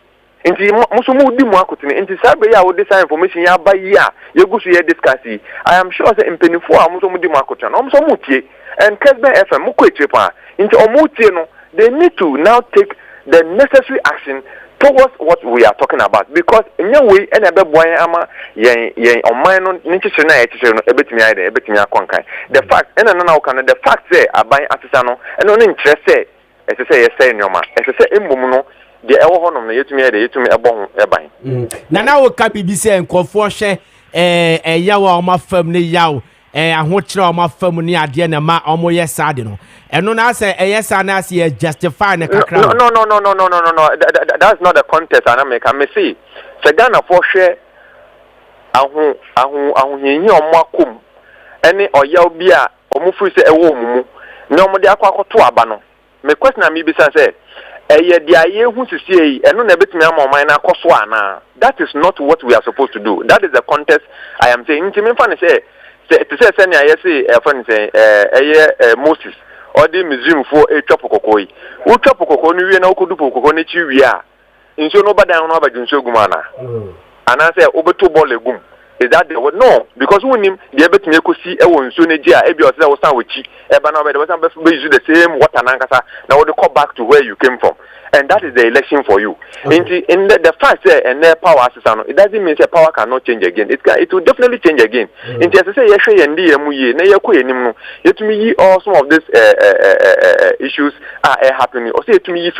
Musumu di mu akotene inti sabe ya wo this information ya ba ya ye gusu ye discuss. I am sure say impenifo a musumu di mu akotene no musumu tie and Kessben FM mu ko etire pa inti omu tie no they need to now take the necessary action towards what we are talking about, because in your way and a boy ama on mine on the fact and now can the fact say I buy artisanal and on interest say as I say in your man as I say in Mumuno the ever on the yet a bon ebine. Now can be saying confortion a yaw or my family yaw. I want you my family at the end of my almost yes, I don't know. And no, I say, yes, I see justifying a crowd. No. That's not the contest. And I may see. Sagana for share. Ahu makum. Any or yelbia or mufu say a woman. No more the aqua to abano. My question, I may be say. Who to see and no bit me mine that is not what we are supposed to do. That is the contest I am saying. To me, funny say. To say send I say friend say Moses or the museum for a chop kokoi. Who chop kokoi we na okudu kokoi ne chi wi a. Nso no bada no abadunso gumana. And I say obeto ball egum. Is that the word? No, because when him the ebet me ko si e won so ne gia e bi o say wo san wachi. E ba na be use the same water nankasa. Now we come back to where you came from. And that is the election for you. Okay. In the fact that and their power system, it doesn't mean that power cannot change again. It will definitely change again. In the say all some of these issues are happening. Or say to me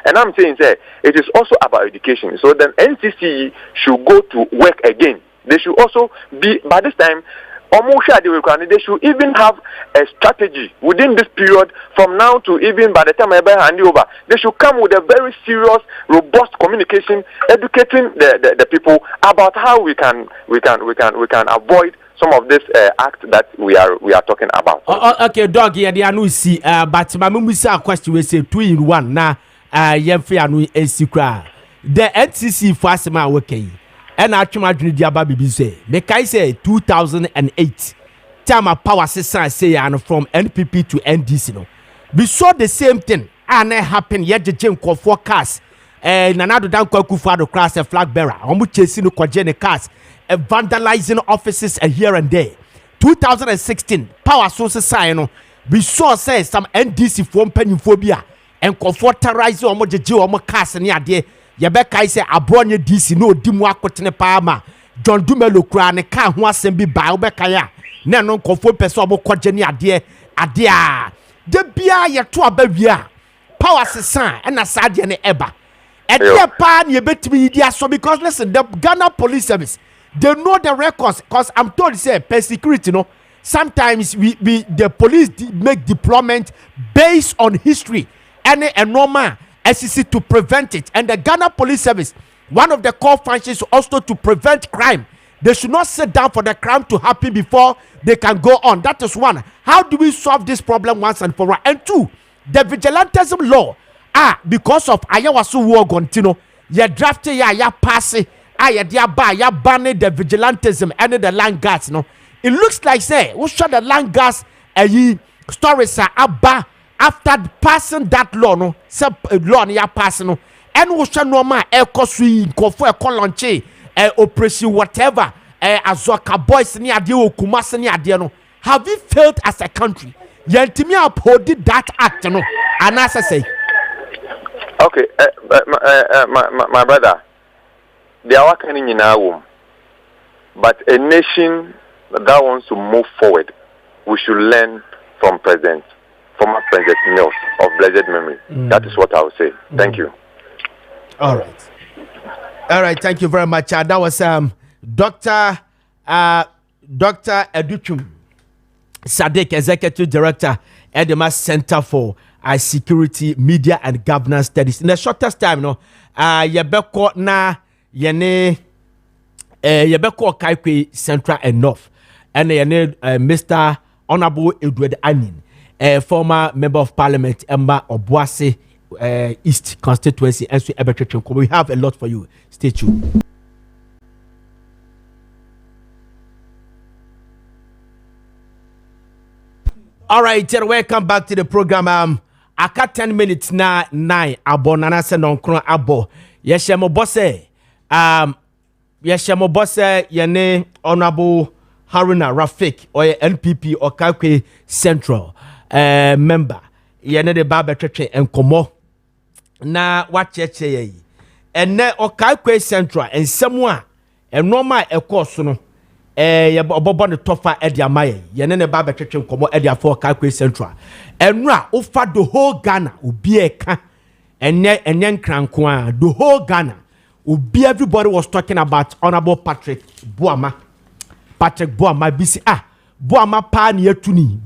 and I'm saying that it is also about education. So then NCC should go to work again. They should also be by this time. They should even have a strategy within this period from now to even by the time I hand over. They should come with a very serious, robust communication, educating the people about how we can avoid some of this act that we are talking about. Okay, dog, yeah, they are no see. But my mum will question we say 2 in 1 now. Yemfe a secret. The NCC for Asema okay. And I try to do about BBC. Make I say 2008. Time of power say and from NPP to NDC. No, we saw the same thing. And it happened yet the gym called forecast. And another down Kufa class a flag bearer. Almost chasing the Kojene cars, vandalizing offices here and there. 2016 power sources sign. We saw say some NDC form peniophobia and comforterize almost the Jew almost cast near there. Yabeka say abronye DC no dimu akotene paama John Dumelo kura ne ka ho asem bi ba obeka ya na no nkofo pese obo koje ne ade a de bia ye to abawia power sesan na sade ne eba ede pa ne betimi yidi aso because listen the Ghana Police Service they know the records because I'm told say per security no sometimes we the police make deployment based on history and normal SEC to prevent it. And the Ghana Police Service, one of the core functions also to prevent crime. They should not sit down for the crime to happen before they can go on. That is one. How do we solve this problem once and for all? And two, the vigilantism law. Because of Ayawasu war gontino, ya drafted ya pass it, ya banning the vigilantism and the land guards. No, it looks like say we shot the land guards stories abba. After passing that law, no, sub law ya passing no, and we shall no man ekosui nkofo ekolonche operation whatever azoka boys ni ade okumase ni ade no. Have we failed as a country? Yentimi uphold that act no, and as I say. Okay, my brother, they are working in our womb, but a nation that wants to move forward, we should learn from President. Former President Mills of blessed memory. That is what I would say. Thank you. All right. Thank you very much. That was Dr. Educhum Sadiq, Executive Director at the Mass Center for Security, Media and Governance Studies. In the shortest time, no, yebeko na yene yebeko Kaikwe Central and North, and yene Mr. Honorable Edward Anin. Former member of parliament, Emma Obuasi, East constituency, and so we have a lot for you. Stay tuned. All right, welcome back to the program. I got 10 minutes now. 9 abonana se non kron abo. Yeshemo bosse. Yeshemo bosse yene Honorable Haruna Rafik or NPP or Kakwe Central. Member yene de baba twetwe enkomo na wacheche yi ene Okaikwe Central ensemu a enoma ekoso no ye obobo ne tofa e dia maye ye ne ba betwetwe nkomo e dia for Okaikwe Central enra ofa the whole Ghana obi eka enye nkranko a the whole Ghana obi everybody was talking about Honorable Patrick Boama bisi Boama pa ne yatuni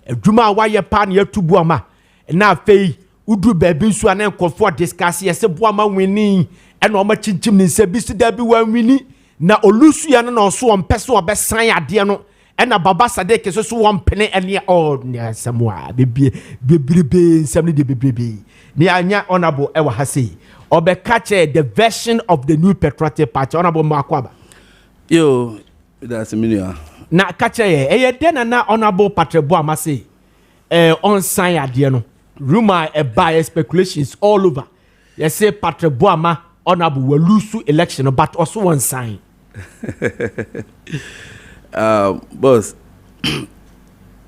adwuma wa ye pa ne yatu Boama na afei udu baby nso na nkofo discuss yese Boama wini ena o ma chinchim ni se bisi da bi wa wini na olusu ya na so ompese obesan ade no ena baba sadeke so wompene ene o ne samwa bebrebe nsam ne de bebrebe ni anya Honorable ewa hase obekache the version of the new patriotic party Honorable Makwaba yo that's a minute na kache ye den na Honorable Patrick Boama say on sign ade no rumor by speculations all over you say Patrick Boama Honorable will lose election but also one sign boss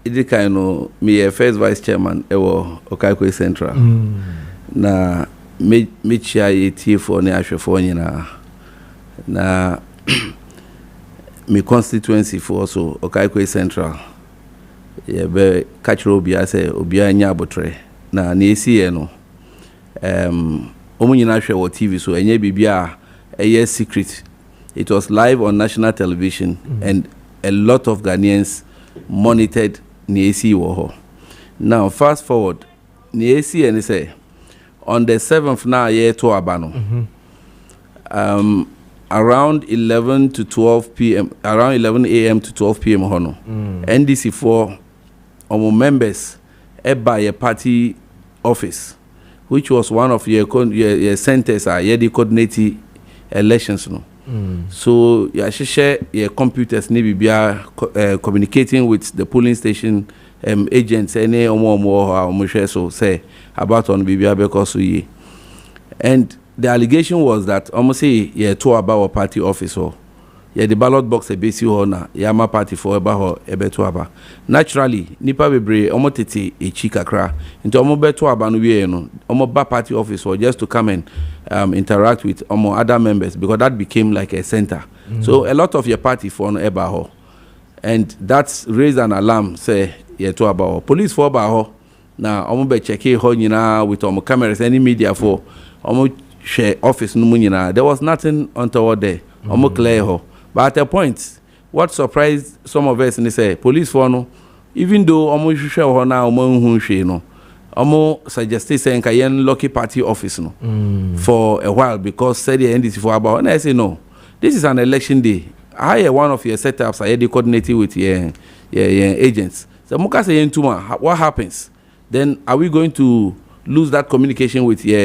it kind of me first vice chairman ewo Okaikwe Central na me chia yeti for ne ahwefo nyina na me constituency for also Okaikwe Central ye be kachiro obia say obia nya abotre na esi no omunyina hwe wo TV so enye bibia a secret. It was live on national television and a lot of Ghanaians monitored Niesi Woho. Now fast forward, Niesi and say on the 7th now year to Abano. Around 11 to 12 p.m. around 11 a.m. to 12 p.m. hono. NDC4 members by a party office, which was one of your centers the coordinating elections no. So you share your computers maybe be communicating with the polling station agents any so say about on Bibia because we and the allegation was that almost say yeah to about a party office or yeah the ballot box a base na yama party for about ebeto aba naturally nipa bebre omotete e chikakra into omobeto aba no we no omoba party office or just to come and interact with other members because that became like a center. So a lot of your party for no ebaho and that's raised an alarm say yeah to about police for ebaho na omobe check ho nyina with cameras any media for share office no nyina there was nothing untoward there clear ho. But at a point, what surprised some of us, and they say, police for no, even though almost show now, no, suggested saying Kayen lucky party office no for a while because said the NDC for about, and I say no, this is an election day. I hear one of your setups, I had coordinated with your agents. So Muka say what happens? Then are we going to lose that communication with your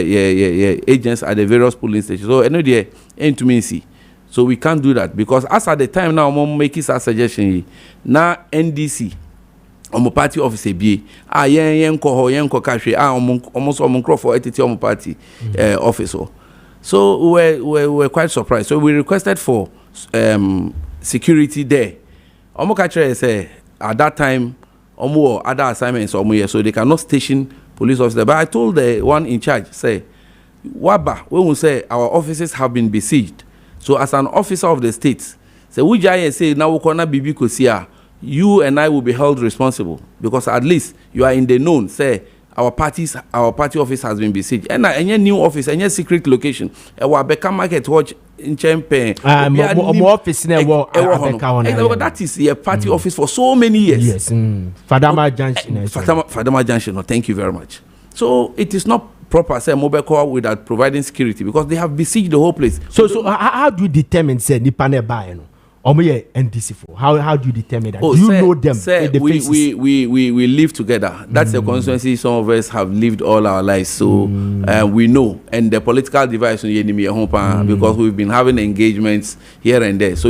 agents at the various polling stations? So anyway, end to me see. So we can't do that because as at the time now, I'm making a suggestion. Now NDC, party office be yen cash almost for attitude party officer. So we're quite surprised. So we requested for security there. Catch say at that time other assignments so they cannot station police officer. But I told the one in charge say Waba when we say our offices have been besieged. So as an officer of the state, say we say now we cannot be because you and I will be held responsible because at least you are in the known. Say our party office has been besieged. And any new office, any secret location, become market watch in Champagne. Office that is a party office for so many years. Yes, Fadama Junction. Fadama Junction. No, thank you very much. So it is not proper say mobile call without providing security because they have besieged the whole place. So how do you determine say nipa ne buy no? NDC for how do you determine that? Do you know them? We live together. That's the constituency some of us have lived all our lives. So we know, and the political device because we've been having engagements here and there. So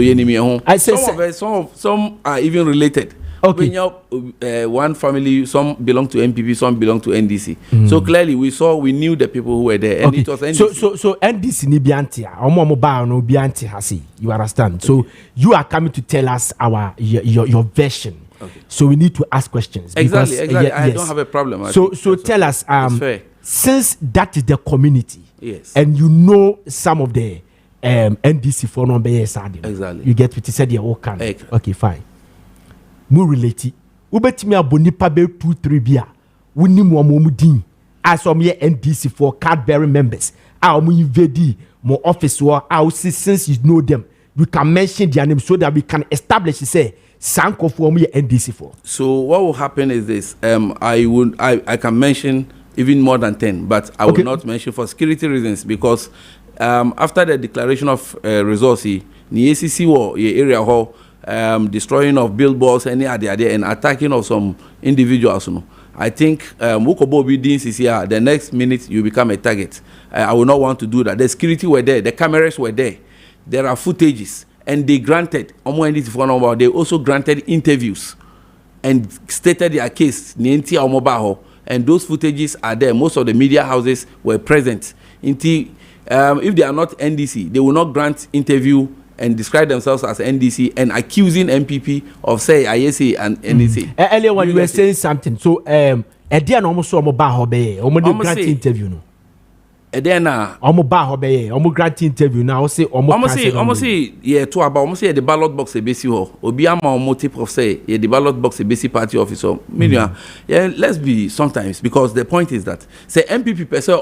some are even related. Okay. One family, some belong to MPP, some belong to NDC. So clearly, we knew the people who were there, and it was NDC. So NDC ni biantia, no bianti hasi. You understand? Okay. So you are coming to tell us your version. Okay. So we need to ask questions. Exactly. I don't have a problem. So tell us. since that is the community, yes, and you know some of the NDC for number exactly, you get what you said. Yeah, okay, okay, fine. More related. Ubetimi abonipa be 2-3 bia. Wuni mu din. As some ye NDC for card bearing members. Mu invade more office or since you know them, we can mention their name so that we can establish say Sanko for me NDC for. So what will happen is this. I can mention even more than 10, but I will not mention for security reasons because after the declaration of resource, the ACC war area hall destroying of billboards any other and attacking of some individuals. I think the next minute you become a target. I will not want to do that. The security were there, the cameras were there, there are footages, and they granted they also granted interviews and stated their case. And those footages are there. Most of the media houses were present. If they are not NDC, they will not grant interview and describe themselves as NDC and accusing MPP of say ISA and NDC. Earlier when you were saying something, so Edian almost saw grant interview no. Edena grant interview now say almost say yeah to about almost say the ballot box ebesi ho obi ama motive of say yeah the ballot box ebesi party officer yeah let's be sometimes because the point is that say MPP person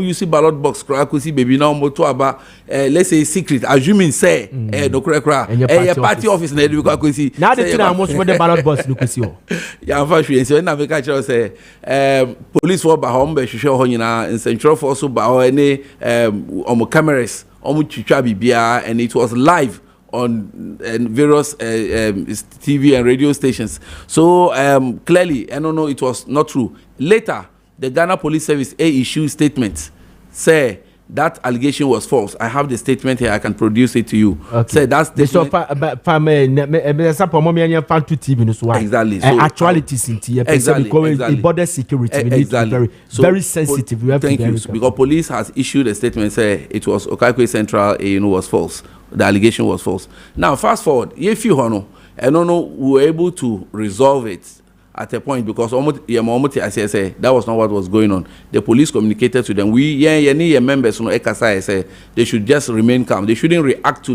use ballot box crack baby now to about let's say secret assuming say no crack party office na do crack now the thing almost for the ballot box no kwesi ho yeah unfortunately so na make sure say police for ba hom be hwehwe ho nyina in central force by any cameras and it was live on various TV and radio stations. So clearly, I don't know, it was not true. Later, the Ghana Police Service issued statements say that allegation was false. I have the statement here. I can produce it to you. Okay. Say that's the exactly. So actualities in exactly. Border security. Exactly. Very sensitive. We have thank you. Because police has issued a statement say it was Okakwe Central. Was false. The allegation was false. Now fast forward. If you know, I don't know, we were able to resolve it at a point because that was not what was going on. The police communicated to them. We members say they should just remain calm. They shouldn't react to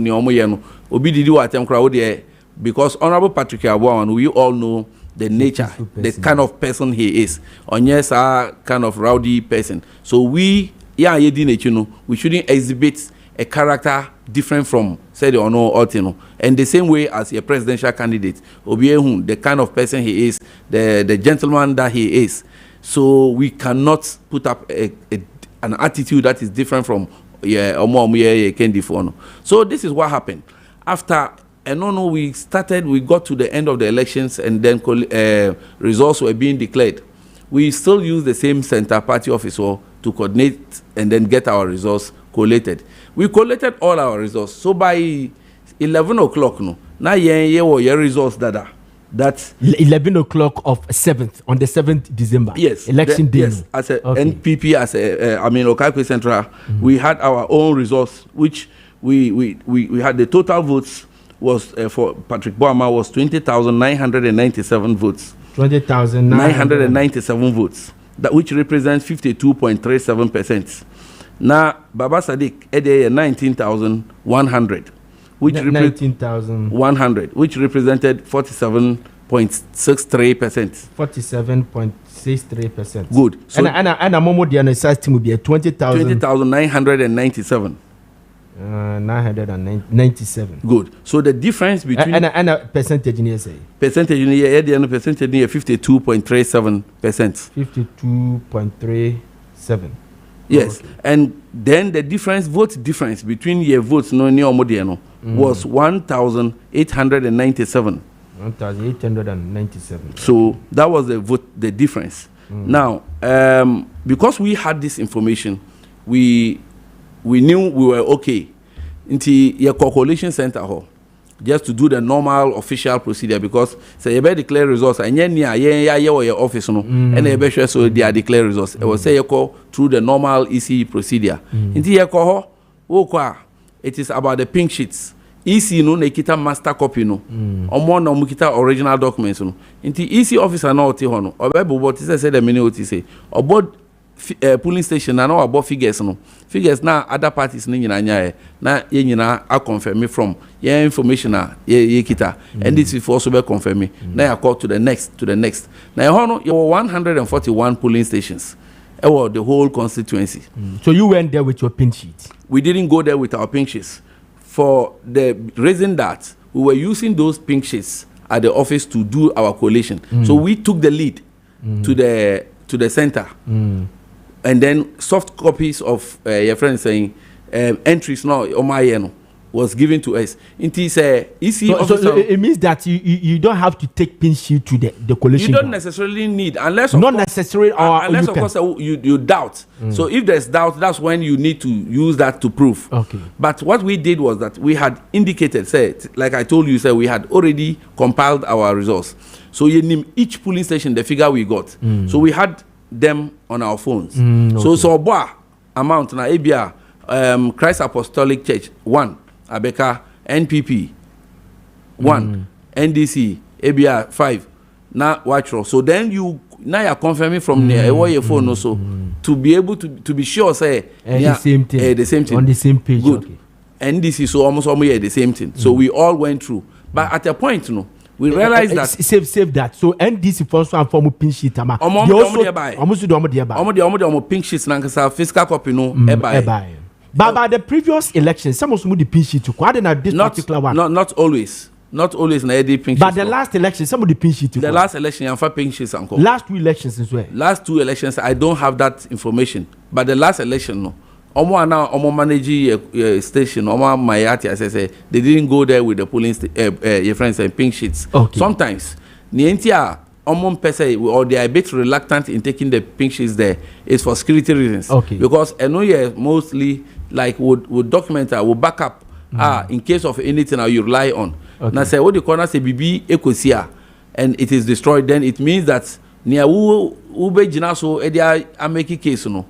because Honorable Patrick Abuawan, we all know the nature, the kind of person he is. Onyesa kind of rowdy person. So we shouldn't exhibit a character different from said or no Otino. And the same way as a presidential candidate, Obiehun, the kind of person he is, the gentleman that he is. So we cannot put up an attitude that is different from Kendi Fono. So this is what happened. After we got to the end of the elections and then results were being declared. We still use the same center party officer to coordinate and then get our results collated. We collated all our results. So by 11 o'clock, now your results that 11 o'clock of 7th on the 7th December. Yes, election day. Yes, as a NPP, as a Okakwe Central, we had our own results, which we had the total votes was for Patrick Boama was 20,997 votes. 20,997 votes, that which represents 52.37%. Now Baba Sadiq Ede 19,100, which 19,100, which represented 47.63%. 47.63%. Good. So and Momo the analysis team will be 20,997. 997. Good. So the difference between and a percentage in say percentage in here, the end percentage near 52.37%. 52.37. Yes, okay. And then the vote difference between your votes was 1,897. 1,897. So that was the difference. Now, because we had this information, we knew we were okay. Into your coalition center hall, just to do the normal official procedure because say you better declare results and your office and you better so they are declare results. It will say you call through the normal EC procedure. Into your call, it is about the pink sheets. EC no nekita master copy no. Omo na mukita original documents no. Into EC officer na oti hono. Obebo what is say the mini oti say. Obo polling station na about figures no figures na other parties ni nyina nya na ye nyina a confirm me from your information na ye kita and this is also be confirm me na ya call to the next na ye ho no you 141 polling stations the whole constituency. So you went there with your pink sheet? We didn't go there with our pink sheets for the reason that we were using those pink sheets at the office to do our collation. So we took the lead to the center. And then soft copies of your friend saying entries now was given to us. So it means that you don't have to take pin sheet to the collation. You don't necessarily need unless necessarily unless of course you doubt. So if there's doubt, that's when you need to use that to prove. Okay. But what we did was that we had indicated, like I told you, we had already compiled our results. So you name each polling station the figure we got. So we had them on our phones. Okay. So amount na ABR Christ Apostolic Church 1, Abeka NPP 1, NDC ABR 5 na watchro. So then you are confirming from there your phone also to be able to be sure say the same thing on the same page. Good. Okay. NDC so almost the same thing. So we all went through, but at a point we realized that save that. So NDC for some form of pink sheet ama. Almost pink sheets na fiscal copy no But the previous election, some of the pink sheet took. Why didn't this particular one? Not always na pink sheets. But the last election, some of the pink sheet took. The last election, I'm for pink sheets uncle. Last two elections as well. Last two elections, I don't have that information. But the last election, no. Manage station, Mayati, as I say, they didn't go there with the polling your friends and pink sheets. Okay. Sometimes, Nientia, or they are a bit reluctant in taking the pink sheets there. It's for security reasons. Okay. Because I know you mostly like would document would back up in case of anything you rely on. Okay. Now say what the corner say BB Ecosia and it is destroyed, then it means that near ube jinaso edia ameki case no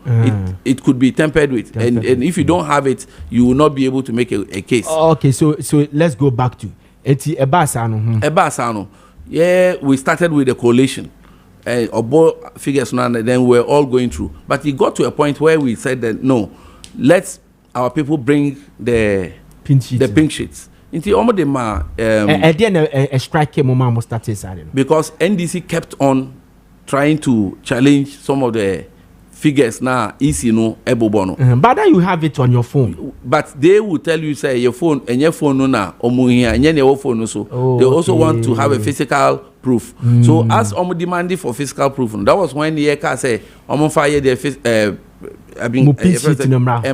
it could be tampered with. And if you don't have it, you will not be able to make a case. Okay, so let's go back to Ebasano. Yeah, we started with the coalition. About figures and then we're all going through. But it got to a point where we said that no, let's our people bring the pink sheets. A strike moment started because NDC kept on trying to challenge some of the figures now easy no ebobono. But then you have it on your phone. But they will tell you say your phone and your phone no na omuhia and your phone so they also want to have a physical proof. So as demanding for physical proof, that was when the ECA say fire the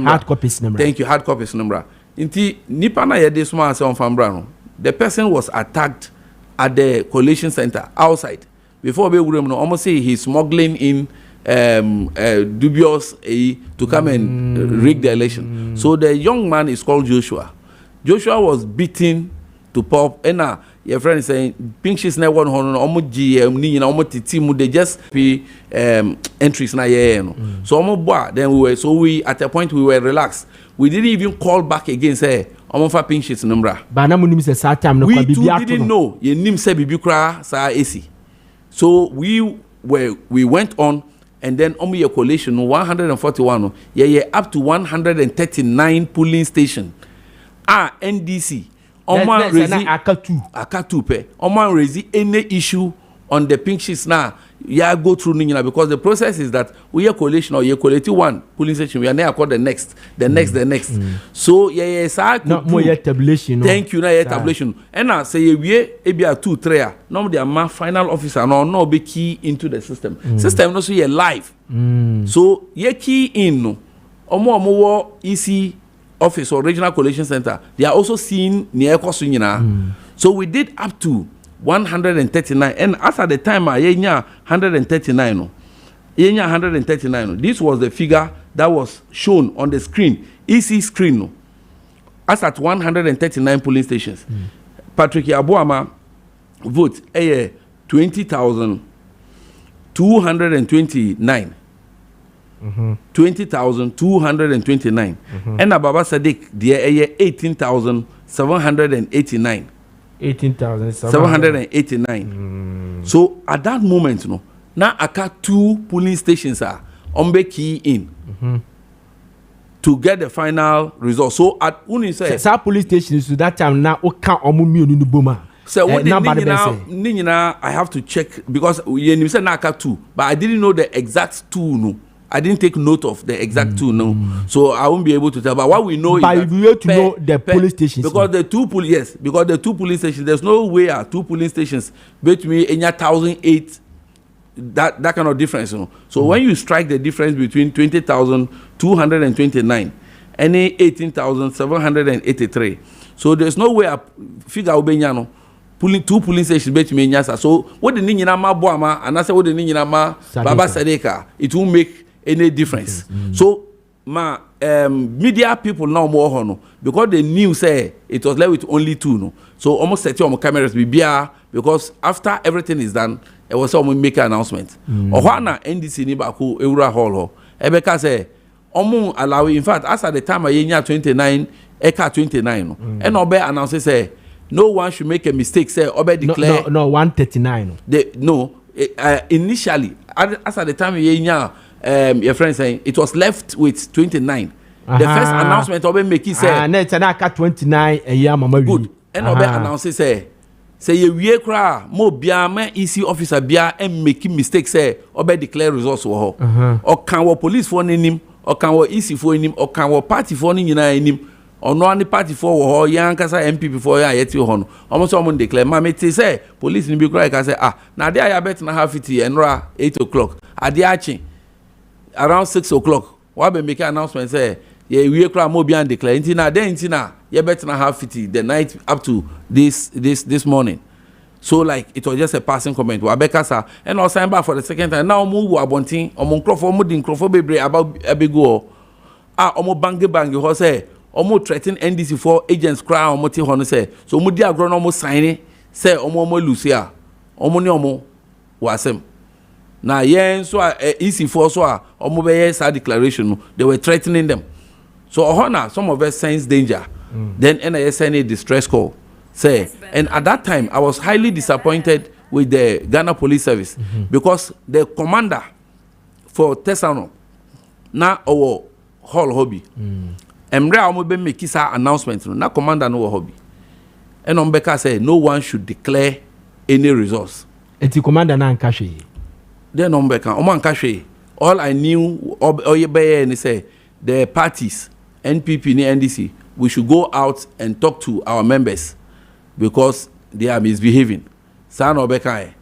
hard copies number. Thank you, hard copies number. Inti nipa na yede small say on fambrano. The person was attacked at the collation center outside. Before we would almost say he's smuggling in dubious to come and rig the election. So the young man is called Joshua. Joshua was beaten to pulp. And now your friend is saying pink sheets never one hundred almost GM ni na almost team they just be entries na So almost then we at a point we were relaxed. We didn't even call back again say almost for pink sheets number. But now we didn't know ye nim say bibi kra sa AC. So we went on and then your coalition 141 up to 139 polling station. NDC Akatu pe raise any issue on the pink sheets now. Go through Nina because the process is that we are coalition or you collate one polling station. We are now called the next. So not more tabulation. Thank you, tabulation. And now say we are 2 3. No, they are final officer no be key into the system. System no so you live. So ye key in no. Omo EC office or regional coalition center. They are also seen near Kosunyina. So we did up to 139 and as at the time 139 this was the figure that was shown on the screen EC screen as at 139 polling stations. Patrick Yabuama vote 20,229 20,229 and Ababa Sadiq there 18,789 18,789. So at that moment, now aka 2 polling stations key in to get the final result. So at uni say police station so that time now o kan omo mi onu boma. So what I have to check because you said naka 2, but I didn't know the exact 2 no. I didn't take note of the exact 2 no. So I won't be able to tell. But what we know is that you have to know the police stations. Because the two police stations, there's no way 2 police stations between in 1,008 that kind of difference. You know? So when you strike the difference between 20,229 and 18,783, so there's no way I figure out no. Pulling 2 police stations between Nyasa. So what the Nina ma Boama and I say what the Nina ma Baba Sadeka, it won't make any difference. So media people now more hono because the news say it was left with only 2 no. So almost 30 on cameras be because after everything is done, it was someone make an announcement. Ohana NDC ni baku Eura Hall ho. Ebeka say omu allow in fact as at the time I 29 eka 29 no. And obe announce say no one should make a mistake. Say, Obe declare. No, 139. Initially, as at the time your friend saying it was left with 29. The first announcement Obe make it say. Net 29 a year, mama. Good. And Obe announces say ye kra mo bia me EC officer bia and making mistakes say Obe declare results wo ho. Or can wo police for nim, or can wo EC for nim, or can wo party for nim. Or no any party for young kasa MPP for ya yeti hono almost someone declare mama te say police ni be cry ka say na there ya bet na half it and 8 o'clock ade achi around 6 o'clock wa be make announcement say ye we cry mo bi and declare intina then intina ya bet na half it the night up to this morning. So like it was just a passing comment wa be kasa and I sign back for the second time now mo wo abontin omo nkrofo mo di nkrofo bebre about abego omo bange ho say almost threaten NDC for agents cry on moti hono say so mu di agro no mo sign say omo Lucia omo ni omo wasem na yen so EC4 so omo be yes declaration they were threatening them so ohona some of us sense danger then NIS send a distress call say and at that time I was highly disappointed with the Ghana Police Service because the commander for Tesano na our whole hobby Emre amu be make kisa announcement na commander no hobby. And Ombeka say no one should declare any results. Eti commander na nkashe. Then Ombeka omo nkashe. All I knew oyebeye ni say the parties NPP ni NDC we should go out and talk to our members because they are misbehaving. San Ombeka.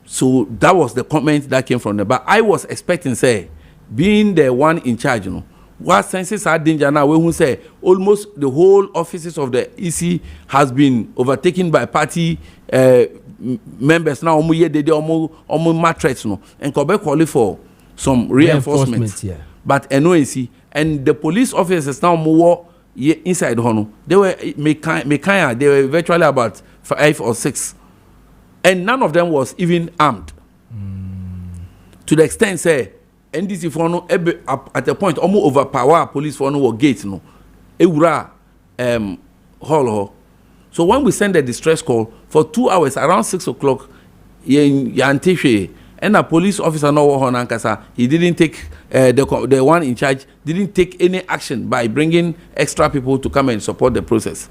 So that was the comment that came from them. But I was expecting say being the one in charge, you know. What senses are danger now? When we say almost the whole offices of the EC has been overtaken by party members now. Omo matrix no, and Kobe calling for some reinforcement. Yeah. But NONC and the police officers now more inside Hono. They were Mekaya. They were virtually about 5 or 6, and none of them was even armed. To the extent say. NDC for no at a point almost overpower police for no gate no ewura hall. So when we send a distress call for 2 hours around 6 o'clock yantishe and a police officer no honankasa he didn't take the one in charge didn't take any action by bringing extra people to come and support the process.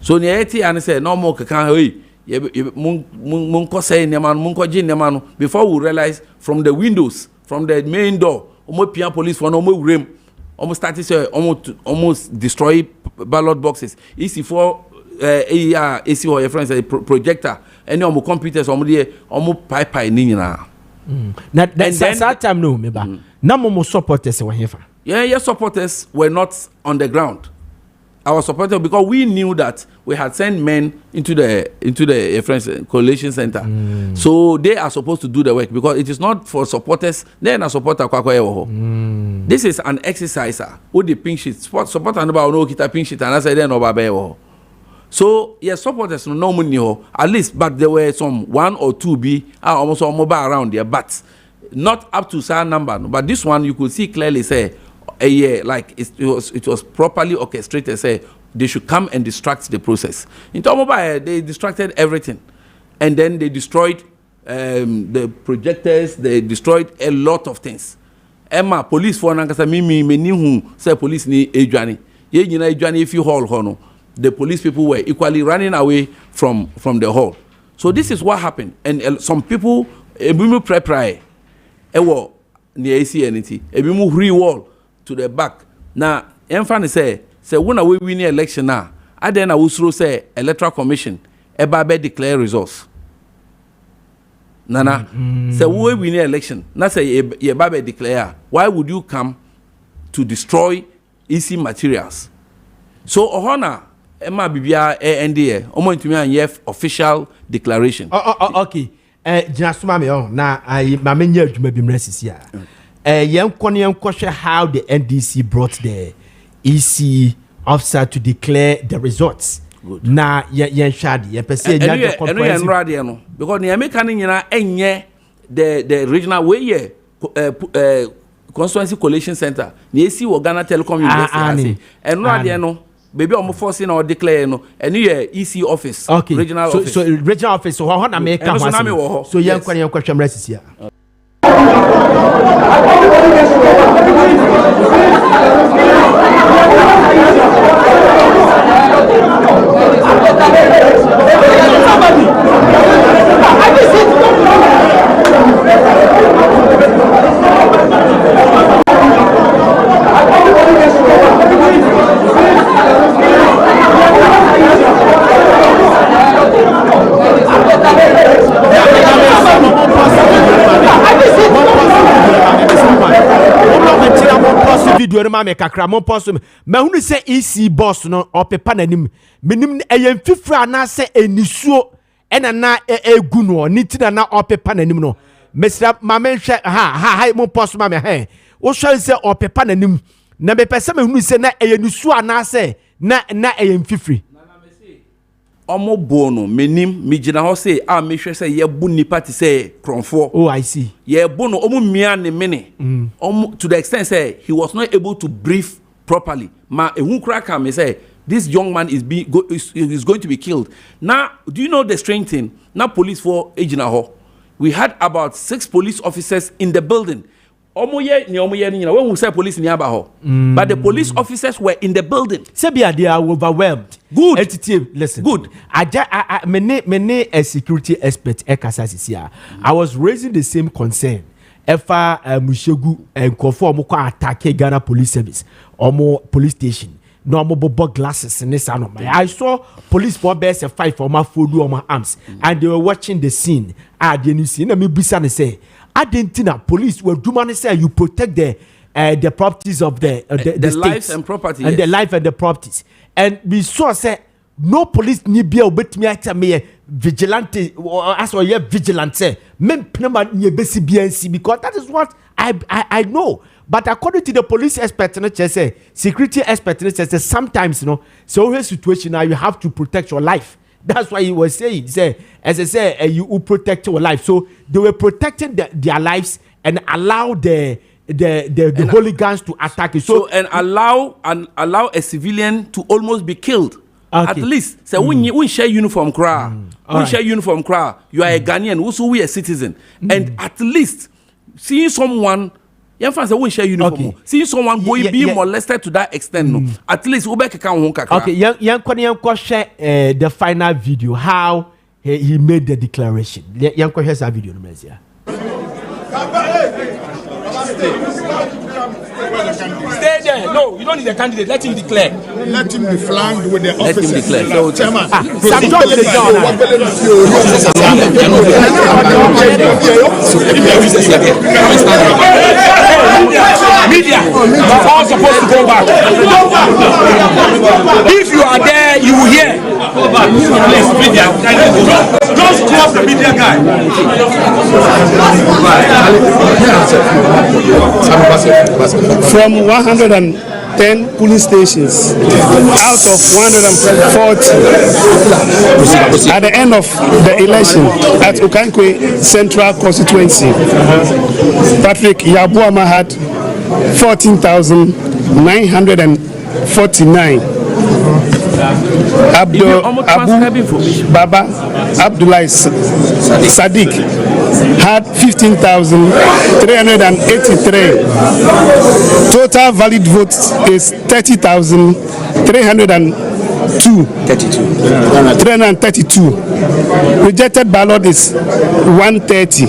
So nieti and say no more kaka hey munko say munko jin before we realize from the windows from the main door, almost police for almost rim, almost started to almost destroy ballot boxes. EC4, AC or your friends a projector, any almost computers, almost pipe nina. Now that time no, maybe. No more supporters were here. Yeah, supporters were not on the ground. Our supporters because we knew that we had sent men into the friends coalition center, so they are supposed to do the work because it is not for supporters. They are not supporter This is an exercise. With the pink sheet, supporter about no kita pink sheet and I said they no babe. So yes, supporters no money at least, but there were some 1 or 2 be almost all mobile around there, but not up to certain number. But this one you could see clearly say. A year, like it was properly orchestrated. Say they should come and distract the process. In Tomobile, they distracted everything, and then they destroyed the projectors. They destroyed a lot of things. Emma police for nankasa me hu say police ni edwane ye nyina edwane if you hall hono the police people were equally running away from the hall. So this is what happened, and some people ebimu pray ewo near AC anything ebimu huri wall to the back. Now emfa say when we win the election now aden na usro say electoral commission eba be declare results. Nana, say we win the election. Na say ye babe declare. Why would you come to destroy EC materials? So ohona Emma bibia NDA. Omo intumi an official declaration. Okay. Jinasuma me on. Na ma menye adwuma bi mresisi a. Yen kwhwe how the NDC brought the EC officer to declare the results. Good. Na yen shadi yen pese nya the comprehensive because the American nyina enye the regional way constituency collation center na esi wo Ghana Telecom University enrade no baby omo force na declare no enu ye EC office okay. Regional so, office so regional office so how na make am so yen kwhwe mresisi a video no ma me kakra mo post me hunu se EC boss no opepa nanim menim eyen fifra na se enisuo ena na egu no ni ti na opepa nanim no mesra ma me hwe ha mo post ma me ha wo hwe se opepa nanim na be pese me hunu se na eyenisuo na se na eyen fifri omo bono menim me gina ho say a me hwe say ye bu nipa ti say kronfo. Oh, I see. Ye bono omo mia ne mene to the extent say he was not able to breathe properly. Ma ehun kra ka me say this young man is going to be killed. Now, do you know the strange thing? Now police for ejina ho. We had about 6 police officers in the building. When we say police in Yabaho, but the police officers were in the building. Sebia, they are overwhelmed. Good. Entity, listen. Good. Many a security expert, I was raising the same concern. Efa Mushegu and Kofo Moko attack Ghana Police Service or more police station. No more glasses in this animal. I saw police for bears a fight for my food or my arms, and they were watching the scene. I didn't see. Let me be say. Argentina police were do say you protect the properties of the lives and property and the life and the properties, and we saw say no police need be obet me at me vigilante or as well vigilante men pneuman ye besi BNC because that is what I know. But according to the police expert, say security expert, say sometimes so here situation now you have to protect your life. That's why he was saying, as I say, you will protect your life. So they were protecting their lives and allow the hooligans to attack it. So and allow a civilian to almost be killed. Okay. At least, so when you share uniform share uniform cry, you are a Ghanaian, also we a citizen, and at least seeing someone. Share uniform. Okay. See someone being molested to that extent, no. At least we back okay, young share the final video how he made the declaration. Young here's a video, Stay there. No, you don't need a candidate. Let him declare. Let him be flanked with the officers. Let him declare. So, Chairman, some talk to the media, you're all supposed to go back. If you are there, you will hear. Please, media, just close the media guy. From 110 police stations out of 140 at the end of the election at Okankwe Central Constituency, Patrick Yabuama had 14,949. Baba Abdullah Sadiq had 15,383. Total valid votes is 30,302. 332. Rejected ballot is 130.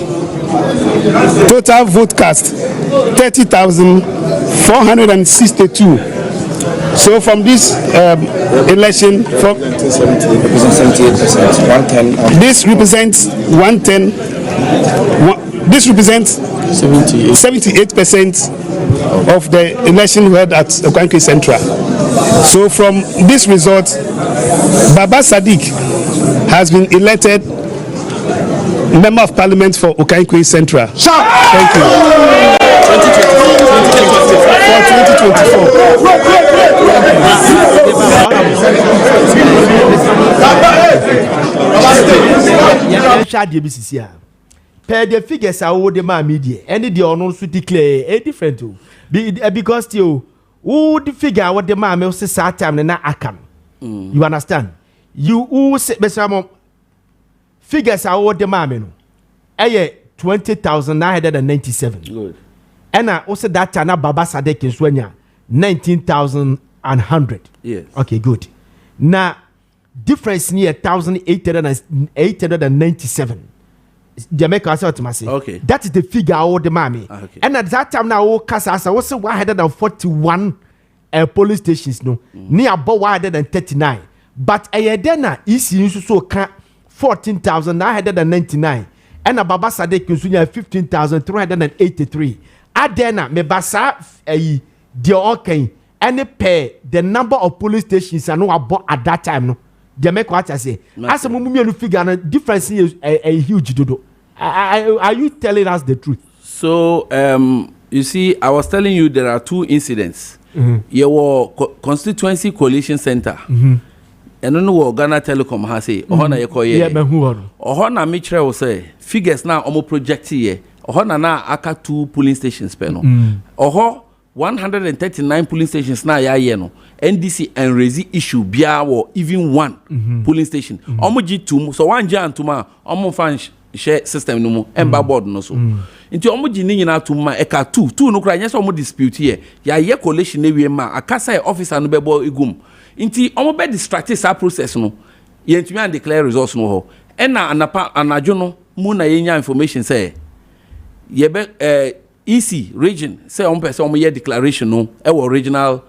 Total vote cast 30,462. So from this election, this represents 110. This represents 78% of the election held at Okankwe Central. So from this result, Baba Sadiq has been elected Member of Parliament for Okankwe Central. Thank you. For 2024. Per the figures are all the media, and the honor to declare a different too. Because you would figure what the man will say time and I can. You understand? You who say figures are all the man. 20,997. Good. And I also that time Baba Sadek in Swenya 19,100. Yes. Okay, good. Now difference near 1,897. Jamaica okay. That is the figure all the mommy. Okay. And at that time now Kasasa was 141 police stations no near about 139. But a then easy so 14,999 and a Baba Sadek in 15,383. Adena me basa the okay any pay the number of police stations I know about at that time no. Jamaica what I say. As a mummy figure the difference is a huge dodo. Are you telling us the truth? So you see, I was telling you there are two incidents. Your constituency coalition center. And no what Ghana Telecom has say. Ohona ye koye. Yeah, Ohona Mitre will say figures now omo project here. Ohona na aka 2 polling stations pe no. Oho 139 polling stations na ya no. NDC and Rezi issue bia or even one polling station. Omo G2 so one G and tuma omo fan share system no mo emba board no so. Nti omo G ni nyina tuma eka 2 no kra nyesa omo dispute here. Ya ye collation na wie ma akasa officer no bebo igum. Nti omo be distract sa process no. Ye ntumi and declare results no ho. Ena anapa anajo no mu na ye nya information say ye be EC region say on person omo ye declaration no e wo regional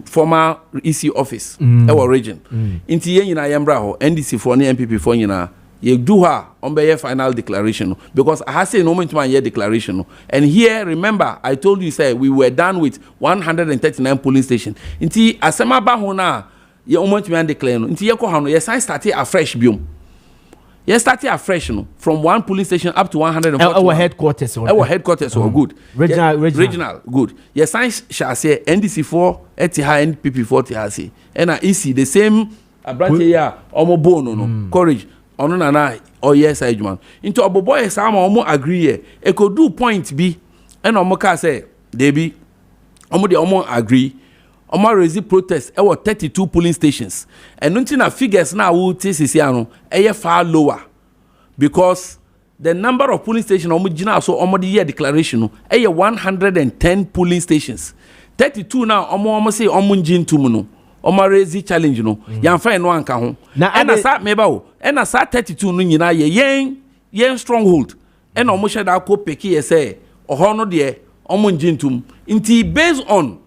former EC office our region inti ye nyina yembra ho NDC for ne MPP for nyina ye do her on be final declaration no, because I say no moment man ye declaration no. And here remember I told you say we were done with 139 polling station inti asema ba ho na ye moment man declare no inti ye ko ha no ye sign start afresh biom. Yes, starting afresh, no, from one police station up to 140. Our headquarters. Our headquarters are good. Regional, good. Yes, science shall say NDC4, ETH, NPP4, THC. And I see the same branch here, Omo Bono, no, courage, on na or yes, I man. Into a boy, some Omo agree, e could do point B, and Omo ka say, they be, Omo the Omo agree. Omo Rezi protest e 32 polling stations and nothing na figures now wo TCC ano e far lower because the number of polling stations omo gina so omo the year declaration no e 110 polling stations 32 now omo say omo njintum no omo Rezi challenge no yamfa no anka ho na sa meba wo na sa 32 no nyina ye yen stronghold and omo sheda ko peki ye say oho no de omo njintum inti based on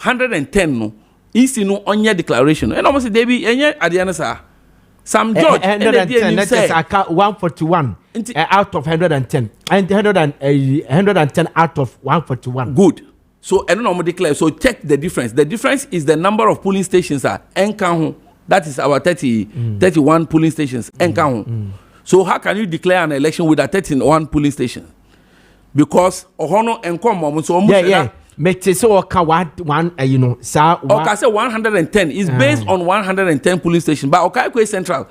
110 no isi no onye declaration and almost dey be enye adiana sa some judge 110 let's say 141 out of 110 and 110 out of 141 good so and no declare so check the difference is the number of polling stations are enkan that is our 31 polling stations enkan so how can you declare an election with a 31 polling station because ohono enkom so almost make so one you know sir okay say 110 is based on 110 polling stations but Okaikwe Central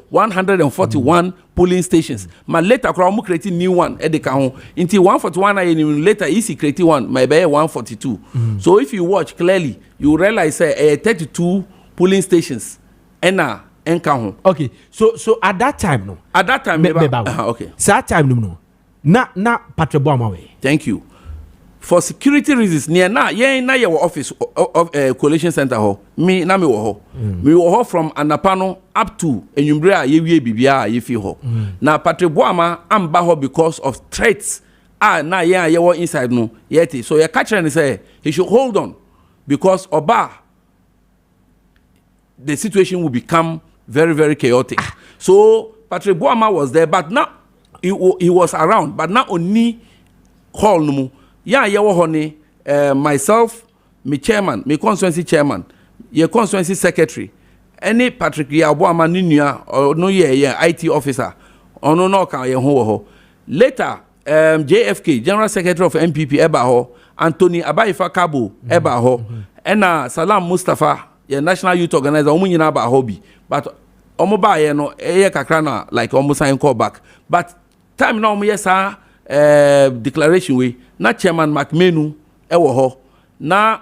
141 polling stations ma later kra create new one e dey kan until 141 and later easy create one my be 142 so if you watch clearly you realize say 32 polling stations and enka ho. Okay, so at that time no. At that time okay. So that time no. Na Patrick Boama way. Thank you. For security reasons, near na your office of coalition center ho. Me wo ho. Me wo ho from Anapano up to Enyumbre ye wie bibia ye fi ho. Na Patrick Boama amba ho because of threats. Na ye wo inside no yeti. So ye catch and say he should hold on because Oba the situation will become very, very chaotic. So Patrick Boama was there, but now he was around, but not only hall no. Yeah, honey, myself, my chairman, my constituency chairman, your constituency secretary, any Patrick Boama Ninia or no IT officer, or no can ho. Later, JFK, General Secretary of MPP Ebaho, Anthony Abaifa Kabo Ebaho, and Salam Mustafa, your National Youth Organizer, Omunyina ba hobby, but Omoba no kakrana like almost sign call back. But time now yes declaration we na chairman Macmenu ewo ho na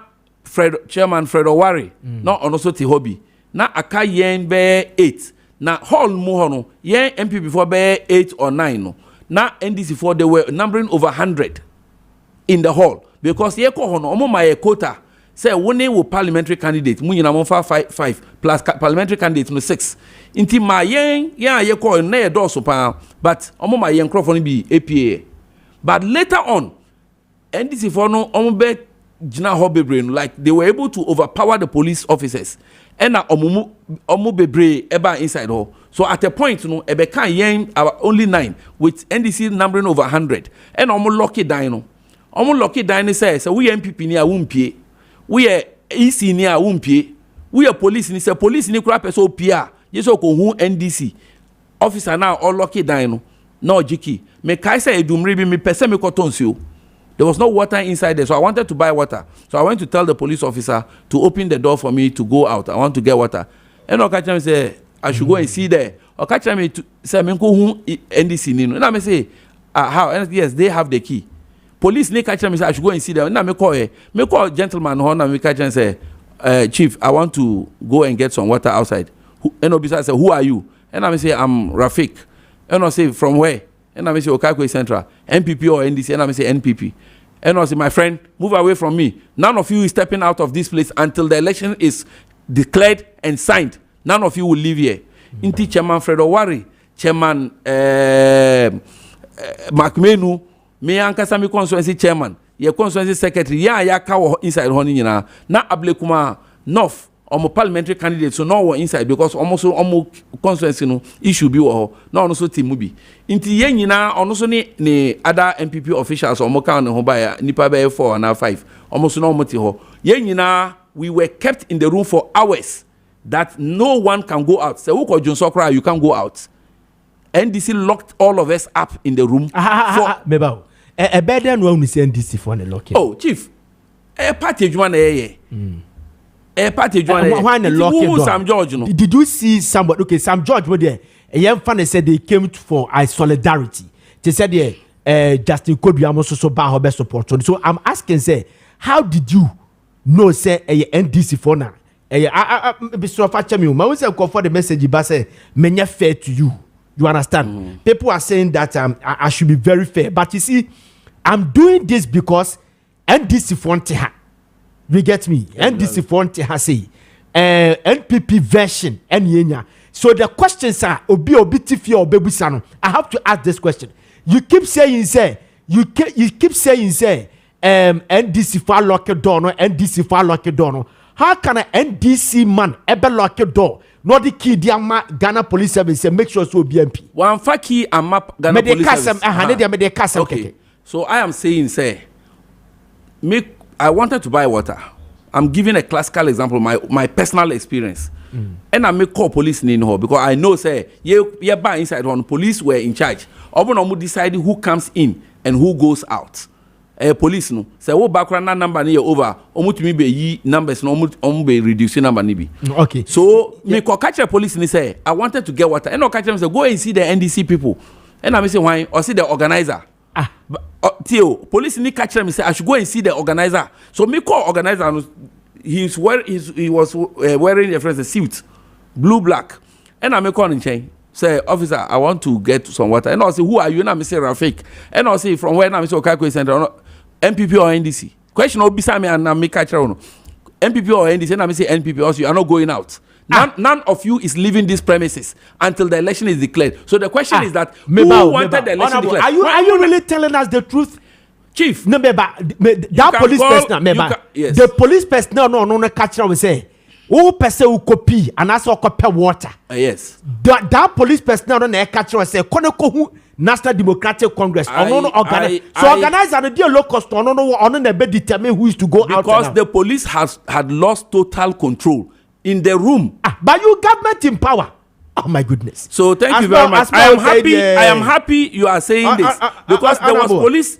chairman Fred Owari na also ti hobby na aka yen be 8 na hall mu ho no yen MP before be 8 or 9 no na NDC for they were numbering over 100 in the hall because ye ko ho no omo my quota say woni wo parliamentary candidate mu nyina mo fa 5 plus parliamentary candidate no 6 inti ma yen ye ko na ye do so pa but omo ma yen crofo no bi APA but later on NDC for no omo be gina ho bebre no like they were able to overpower the police officers and na omo bebre eba inside ho so at a point no ebe kan yen only 9 with NDC numbering over 100 and omo lucky down say we MPP ni a wumpie we are EC near wumpie. We are police ni say police ni kura peso pia. Yeso ko hu NDC. Officer now all lucky dino. No jiki. Me kai say edumri bi me pese me kotonsuo. There was no water inside there, so I wanted to buy water. So I went to tell the police officer to open the door for me to go out. I want to get water. And Okacha me say I should go and see there. Okacha me to say me ko hu NDC ni no. And I me say how? And yes, they have the key. Police need catch me say I should go and see them. Now me call gentleman who na me catch and say, Chief, I want to go and get some water outside. And officer say, who are you? And I say, I'm Rafik. And I say, from where? And I say, Okakwe Central, NPP or NDC. And I say, NPP. And I say, my friend, move away from me. None of you is stepping out of this place until the election is declared and signed. None of you will leave here. Inti Chairman Fred Owari, Chairman Macmenu, me ankasa mi constituency chairman ye constituency secretary ya ka inside honey nyina na ablekuma north omo parliamentary candidate so no inside because almost omo constituency no issue bi wo na ono so timu bi nti ye nyina ono so ni other MPP officials omo kan ho ba ya nipa be 4 na 5 omo so no omo ti ho ye nyina we were kept in the room for hours that no one can go out say who ko John you can go out. NDC locked all of us up in the room for a better one we say NDC for the lock. Oh, Chief, a party one a party one Sam George. No. Did you see somebody? Okay, Sam George were there. A young fan said they came for solidarity. They said Justin Kobiamo so bad best support. So I'm asking, say, how did you know say a NDC for now? Be so far, Champion. I was for the message, but say, many fair to you. You understand? People are saying that I should be very fair. But you see, I'm doing this because NDC Fonteha. You get me? NDC Fonteha say NPP version Nyenya. So the questions are obi tifi or bebusano. I have to ask this question. You keep saying say NDC for lock door no NDC for lock door no. How can an NDC man ever lock a door? Not the key Ghana Police Service say make sure so BMP. One faki and map Ghana Police Service. Okay. So I am saying say I wanted to buy water. I'm giving a classical example, my personal experience. And I make call police in here because I know say you buy inside one police were in charge. Obo decide who comes in and who goes out. Police no say wo background number ni over omutumi be yi numbers no be reducing number ni bi. Okay. So me ko catch police ni say I wanted to get water. And no catch them say go and see the NDC people. And I say why or see the organizer. Theo police ni catch them say I should go and see the organizer. So me call organizer he was wearing a suit blue black and I'm calling chain. Say, officer, I want to get some water. And I'll say, who are you? And I'm say Rafik. And I'll say, from where? I'm say Okakwe Center, MPP or NDC. Question will be Sammy and I make catch on MPP or NDC. And I'm say NPP. Also, you are not going out. None of you is leaving these premises until the election is declared. So the question is that who wanted the election declared? Are you really telling us the truth? Chief, no, that police personnel, yes. The police personnel no catch we say, who person who copy and also copy water. Yes. That police personnel no catch we say, koneko National Democratic Congress. Organize and the low cost on the determine who is to go out. Because the police had lost total control in the room. But you government in power. Oh my goodness. So thank you very much. I am happy you are saying this because there was police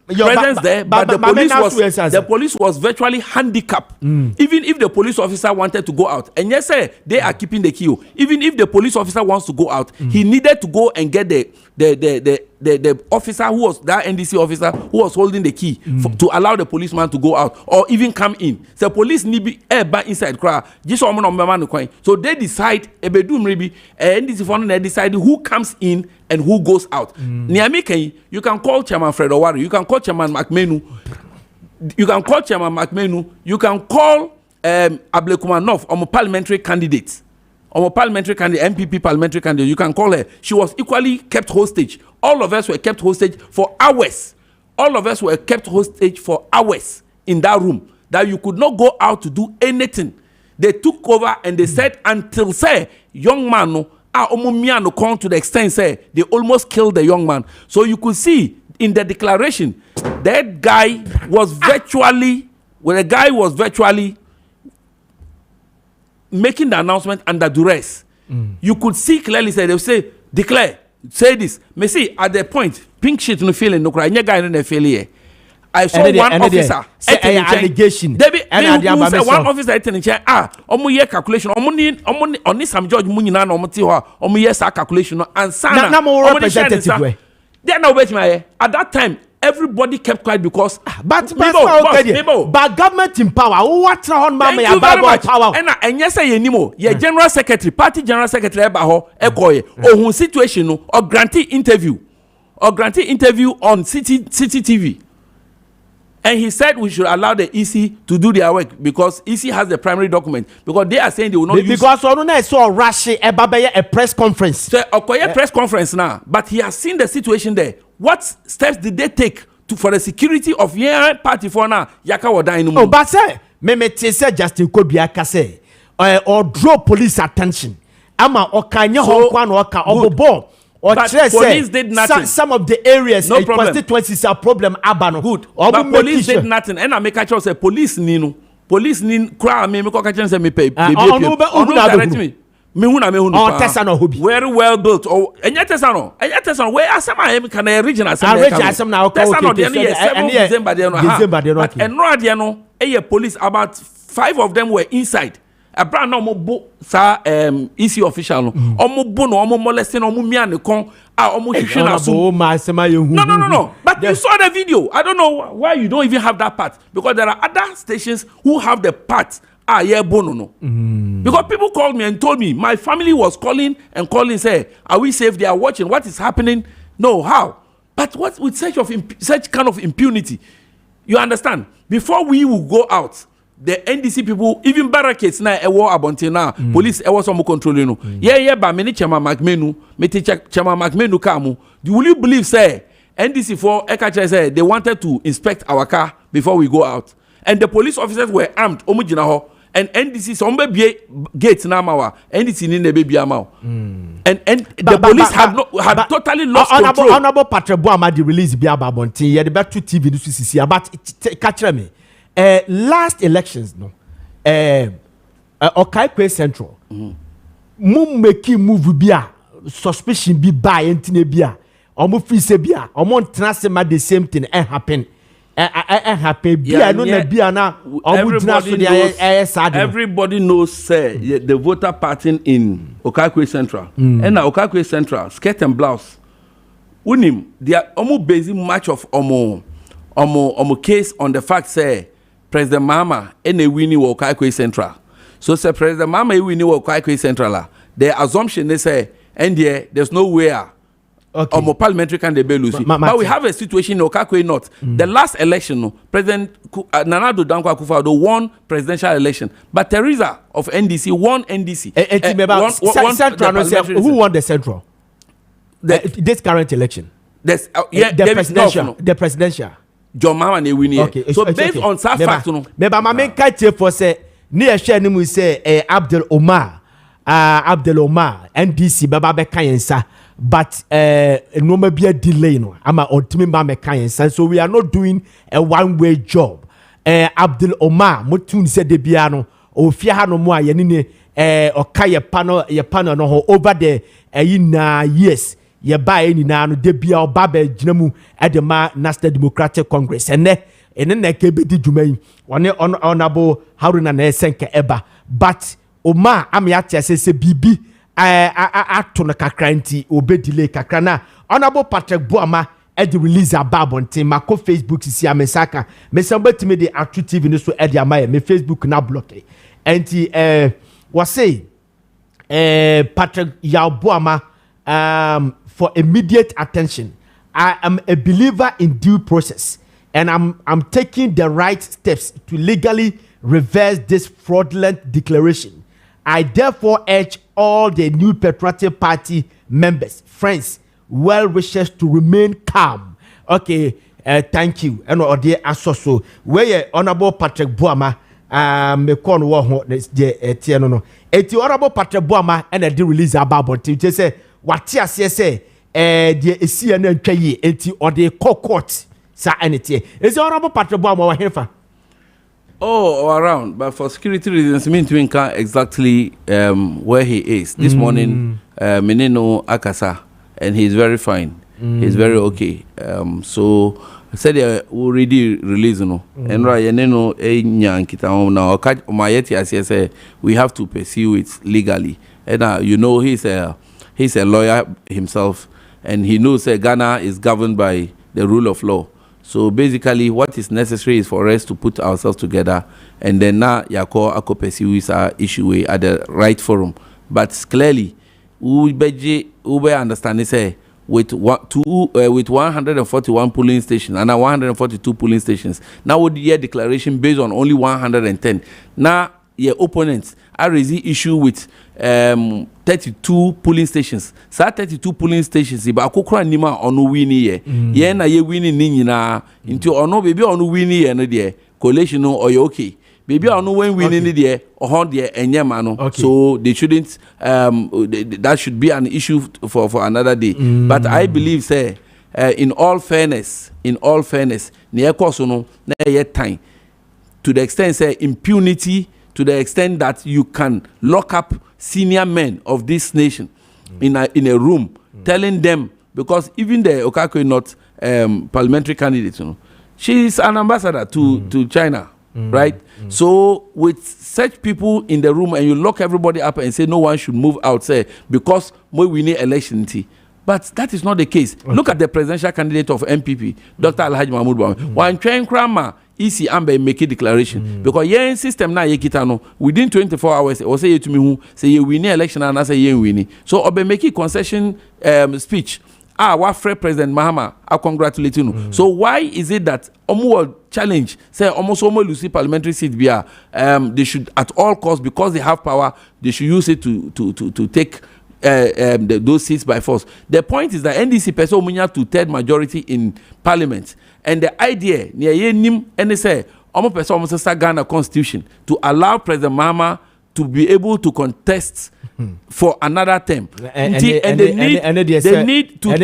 presence there, but the police was virtually handicapped. Even if the police officer wanted to go out, and yes sir, they are keeping the key. Even if the police officer wants to go out, he needed to go and get the officer who was that NDC officer who was holding the key to allow the policeman to go out or even come in. So police need be back inside crowd. So they decide NDC phone they decide who comes in and who goes out. You can call Chairman Fred Owari, you can call Chairman McMenu, you can call Ablekumanov or parliamentary candidate. MPP parliamentary candidate, you can call her. She was equally kept hostage. All of us were kept hostage for hours. In that room. That you could not go out to do anything. They took over and they said until say young man no come to the extent say they almost killed the young man. So you could see in the declaration that guy was virtually making the announcement under duress. You could see clearly say they would say declare, say this. Me see at the point pink sheet no feeling no cry. Guy no failure. I saw one officer allegation. One officer in chair. Omo year calculation. Omo some judge muni na omo ti ho. Omo year sa calculation and sana. Na representative. They now wait my at that time. Everybody kept quiet because but government in power. What on mama about power? And yes, I anymore. Your general secretary, party general secretary, Baho, Ekoye, or situation or grantee interview on City TV. And he said we should allow the EC to do their work because EC has the primary document because they are saying they will not use. Because I saw Rashi a press conference. So Okoye press conference now, but he has seen the situation there. What steps did they take for the security of your party for now? Yaka wada inu. Oh, but say say Justin Kobiaka say or draw police attention. Ama okanya honkwa no oka obobo. But police did nothing. Some of the areas no constituencies are problem abano. Good. But police did nothing. And I make a choice say police nino. Police nin cry me ko ka say me pay. Direct me. Me huna very well built. Oh, enya tesano. Where asama can a regional asam na okay. Tesano dey 7 December dey no. But enro dey no. Police about 5 of them were inside. A brand no mo sa EC official no. Omo bo no omo molesting omo mia ne kon omo hwehwe na so. No. But you saw the video. I don't know why you don't even have that part because there are other stations who have the part. Because people called me and told me my family was calling say are we safe? They are watching what is happening. No, how? But what with such kind of impunity? You understand? Before we will go out, the NDC people even barricades now a war abonte now police was some controlling no. But many Chairman McMenu, Chairman McMenu kamu. Will you believe say NDC for Ekacha say they wanted to inspect our car before we go out, and the police officers were armed. And NDC some baby gates now mawa NDC ni baby amao. And the police had totally lost control. Honorable Patrick Boamadi release bi ababontin ye the better TV this is about catch me. Last elections no. Okaikwe Central. Mum make move bia suspicion bi buy entine bia. Omo fi se bia. Omo ntena se ma the same thing happen. Everybody knows say the voter pattern in Okaikwe Central. And now Okaikwe Central skirt and blouse. Unim they are almost basic match of omo case on the fact say President Mama any winning Okaikwe Central. So say President Mama winning Okaikwe Central the assumption they say, and there's no way. Okay. Or more parliamentary candidate be lose. But we have a situation in Okakwe North. The last election, no, President Nana Addo Dankwa Akufo-Addo won presidential election, but Teresa of NDC won NDC. Central, who won the Central? This current election. The presidential. John Mahama ne win here. Okay. So based on that fact, no. Meba mamen kache for say near share ni mu say Abdul Omar NDC baba be kayensa. But no maybe a delay no. Ama ultimate ba me kayensa. So we are not doing a one-way job. Abdul Omar motun se de bia no ofia ha no mo aye ni oka ye panel no ho over the years ye buy ni na no de bia oba be gina mu e de ma National Democratic Congress ene na ke be di dwuma yi one honorable Haruna na esenke eba but Omar am ya tiase bibi ato na kakra nti obe delay kakra na honorable Patrick Boama e de release ababontin mako Facebook sisi amesaka mesamba me de Atu TV no so e de amaye me Facebook na block enti was say Patrick Boama for immediate attention. I am a believer in due process, and I'm taking the right steps to legally reverse this fraudulent declaration. I therefore urge all the new Patriotic Party members, friends, well-wishers to remain calm. Okay, thank you. And dear Asoso, where Honorable Patrick Boama, me kon wo ho the tie no. Eti Honorable Patrick Boama and the release about it say what ase say the esi na ntwa yi enti ode court sa anete is Honorable Patrick Boama wa hefa around, but for security reasons mean to can't exactly where he is this morning. Menino Akasa, and he's very fine. He's very okay. So I said already release no and right no kita now Mayeti as say we have to pursue it legally, and you know he's a lawyer himself, and he knows that Ghana is governed by the rule of law. So basically, what is necessary is for us to put ourselves together, and then now Yako Ako pursue our issue at the right forum. But clearly, we understand say with 141 polling stations and 142 polling stations. Now would year declaration based on only 110. Now your opponents are raising issue with 32 polling stations. So 32 polling stations iba akokra nima onu wini ye. Ye na ye wini ni nyina into ono baby onu wini ye no de collation no or okay. Baby onu when winning ni de ohon de enyema no. So they shouldn't that should be an issue for another day. But I believe say in all fairness ne ekoso no na ye time to the extent say impunity, to the extent that you can lock up senior men of this nation in a room, telling them, because even the Okakwe North parliamentary candidate, you know, she is an ambassador to China, right? So with such people in the room, and you lock everybody up and say no one should move out, say because we need election. But that is not the case. Look at the presidential candidate of MPP, Dr. Alhaji Mahmoud Bawumia. One train krama easy ambe make a declaration because yen system na yekita no within 24 hours or say to me who say you win election and I say you win. So obe make a concession speech. What Fred President Mahama I congratulate you. So why is it that omo challenge say almost Lucy parliamentary seat bia they should at all costs, because they have power, they should use it to take those seats by force. The point is that NDC person munya to third majority in parliament, and the idea near nim and say almost person almost Ghana constitution to allow President Mahama to be able to contest for another term. They need to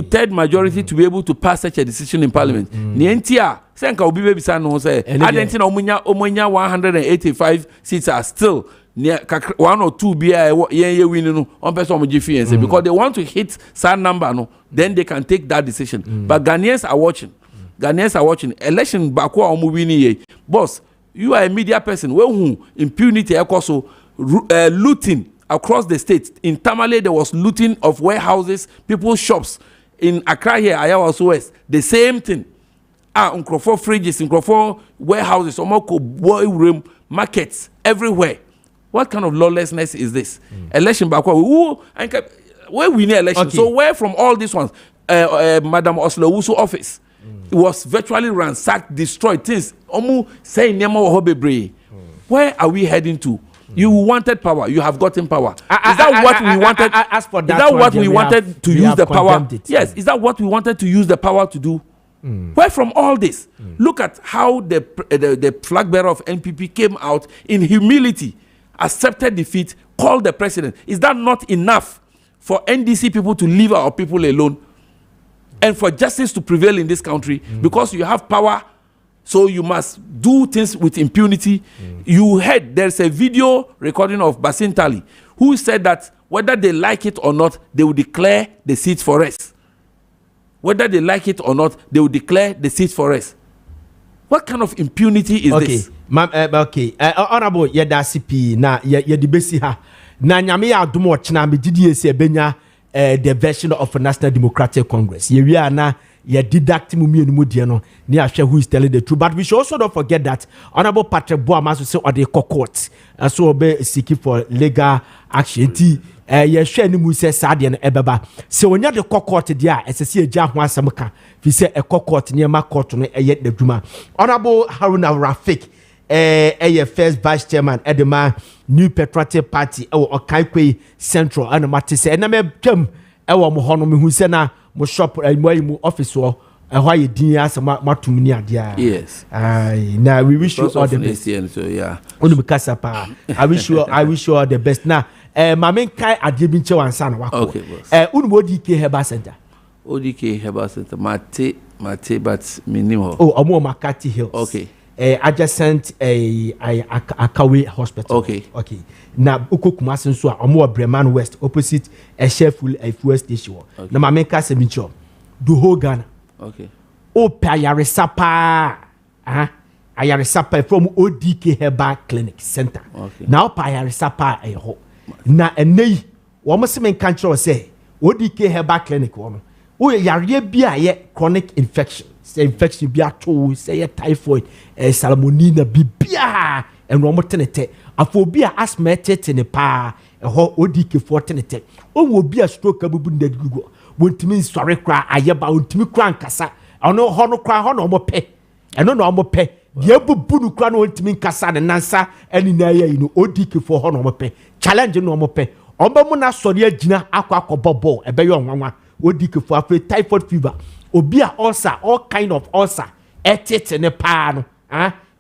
third majority to be able to pass such a decision in parliament. Nientia senka obi be bisa no say adentina omunya 185 seats are still near 1 or 2 ye winning on person because they want to hit some number no, then they can take that decision. But Ghanaians are watching. Election bakwa omu winning ye. Boss, you are a media person who impunity also looting across the state. In Tamale there was looting of warehouses, people's shops. In Accra here, Ayawa West, the same thing. Nkrofo fridges, Nkrofo warehouses, Omoko boy room, markets everywhere. What kind of lawlessness is this? Election back where we need election. Okay. So where from all these ones? Madam Oslo Wusu office was virtually ransacked, destroyed. Things almost saying where are we heading to? You wanted power. You have gotten power. Is that what we wanted? As for that, is that what we wanted to use the power? Yes. Is that what we wanted to use the power to do? Where from all this? Look at how the flag bearer of NPP came out in humility, accepted defeat, called the president. Is that not enough for NDC people to leave our people alone and for justice to prevail in this country? Because you have power, so you must do things with impunity. You heard there's a video recording of Basin Tali who said that whether they like it or not, they will declare the seats for us. Whether they like it or not, they will declare the seats for us. What kind of impunity is this? Okay. Honorable Yedasipi na Yedibesi ha. Na nyame ya adumo ochina me GDC ebenya the version of a National Democratic Congress. Ye we are na ye didact mu mienu die no ne ahwe who is telling the truth. But we should also not forget that Honorable Patrick Boama so say or the court so be seeking for legal action. Ye hwe ni mu se sade no ebeba. Se onya the court dia esese agya ho asem ka. Fi se e court ne ma court no eye the dwuma. Honorable Haruna Rafik first vice chairman Edema New Patriotic Party Okaikwe Central and Matisse and I came mo hono me hu se na mo shop mo office wo why you din as matumni adia. Yes. Now we wish you all the best. So yeah. I wish you all the best. Now mamen kai adie bi nche wansa na wako. Okay, boss. Unu ODK Herbal Center. ODK Herbal Center Mate but minimum. Oh, omo Makati Hills. Okay. Adjacent Akawe Hospital. Okay. Na uko Kumasi nso a omo Breman West opposite a Sheffield fuel station. Na mamen ka semincho. Do whole Ghana. Okay. O Payarisapa. Ayarisapa from ODK Herbal Clinic Center. Okay. Now Payarisapa ho. Na enei wo mo se men kan kire say ODK Herbal Clinic wo no. O yare bia ye chronic infection. Say infection bia to say typhoid, salmonella bibia and wo mo tenete. Afo bia asthma tete pa ho ODK for tenete. O wo bia stroke abubu ndadigugo. Wontimi sore kra ayeba wontimi kra nkasa. Ono ho no kra ho no mo pe. Eno no mo pe. Die bubu no kra no wontimi nkasa ne nansa ani na ye no ODK for ho no mo pe. Challenge no mo pe. Omba mu na sore agina akwakobobo ebe yo nwanwa. ODK for after typhoid fever. Obi a ulcer, all kind of ulcer. Etete ne pa no.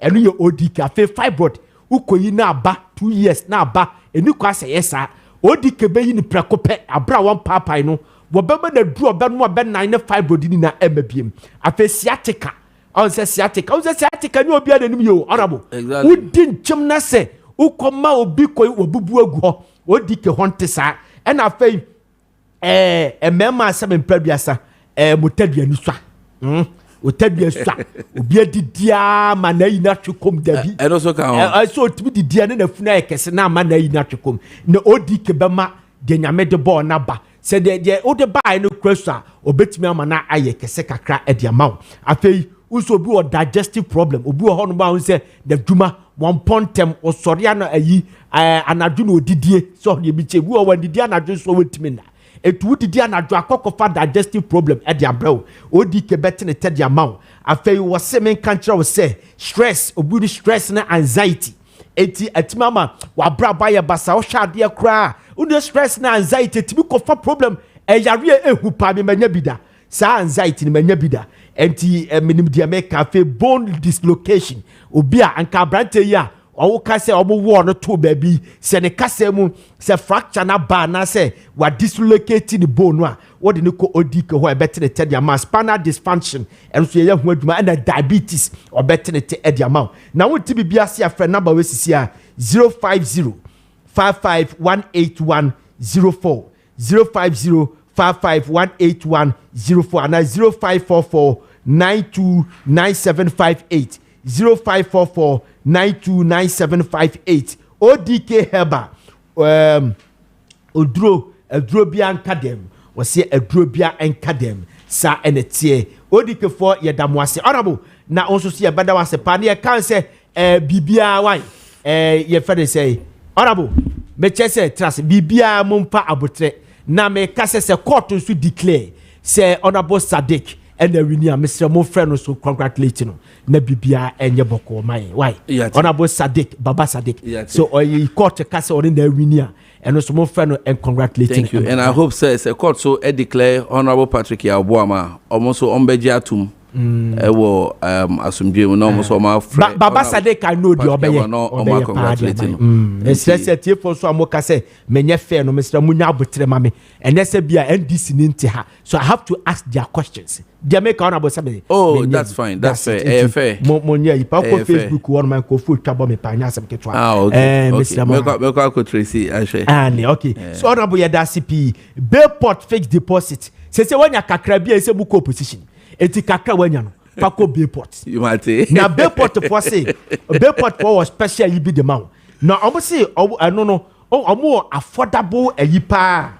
Eno ye ODK after fibroid. Ukoyi na aba 2 years na aba. Eni kwa se yesa. ODK be yi ni prekope abra wan papa no. Wobeba na dru obenu obe 9 fibroid ni na emabiem. After sciatica. On say sciatica. On say sciatica ni obi ananim yo honorable. Exactly. Udin chim na se ukoma obi koyi obubu agu ho. ODK honte sa. And after mema asem mprabiasa motadua ni swa. Otadua swa. Obi adidia manayi na twekom dabi. And also can so otimi didia na funa ekese na manayi na twekom. Na ODK bema de nyame de ball na ba. Se de o de buy no kwesa obetimi ama na aye kese kakra e de amaw. Afei uso bi o digestive problem. Obi ho no ba hu se de dwuma one pontem osori ana ayi anadwo na odidie so ye bi che bi o wadidi anadwo so wetimi na. Etu didi anadwo akokofa digestive problem e de abraw. ODK betene te de amaw. Afei wo se men kantra wo se stress obi stress na anxiety. Eti atimama wa braba ye basa o hwade kra unu stress na anxiety tibi kofa problem yare ehu pa me manya bida sa anxiety ni manya bida enti minim dia me cafe bone dislocation obi a anka brante ya owo ka se obo wo no to baby se ne kasa mu se fracture na ba na se wa dislocate ni bone a wodi ne ko ODK ho e betene te dia ma spinal dysfunction enso ye hu aduma and diabetes o betene te e dia ma na wonti bibia se afre number we sisi a 050 5518104 050551810 and 0544929758 0544929758 ODK Herbal oduro bia nkadem wose aduro bia nkadem sa enetie ODK for yedamwase honorable na onso se yebada wase pa ne kan se bibia wan ye fede say Honorable, me say trust bibia mumpa abotre na me kase se court nso declare say Honorable Sadiq and the winia Mr. Mo friend so congratulating no na bibia enye boko mai why Honorable Sadiq Baba Sadiq so oyi court kase on the winia and so Mo friend and congratulating. Thank you and I hope says a court so declare Honorable Patrick Yaboama almost so ombeji atum ewo asumdwe no almost so ma Baba Sadiq I know the obeye no congratulating especially tie for so amoka say menye fair no Mr. Munya abotre mame and say bia NDC ni nti ha so I have to ask their questions they make Honorable Sabe. Oh that's fine that's fair fair monya ipa ko Facebook one man ko fu twabo me pa nya asem ketwa okay Mr. me ko Tracy ahwe okay so Honorable Yada CP Bayport fixed deposit say wanya kakra bia say buko opposition eti kakra wanya no pako Bayport you might say na Bayport for say Bayport for was special you be the man na omo say no omo affordable ayipa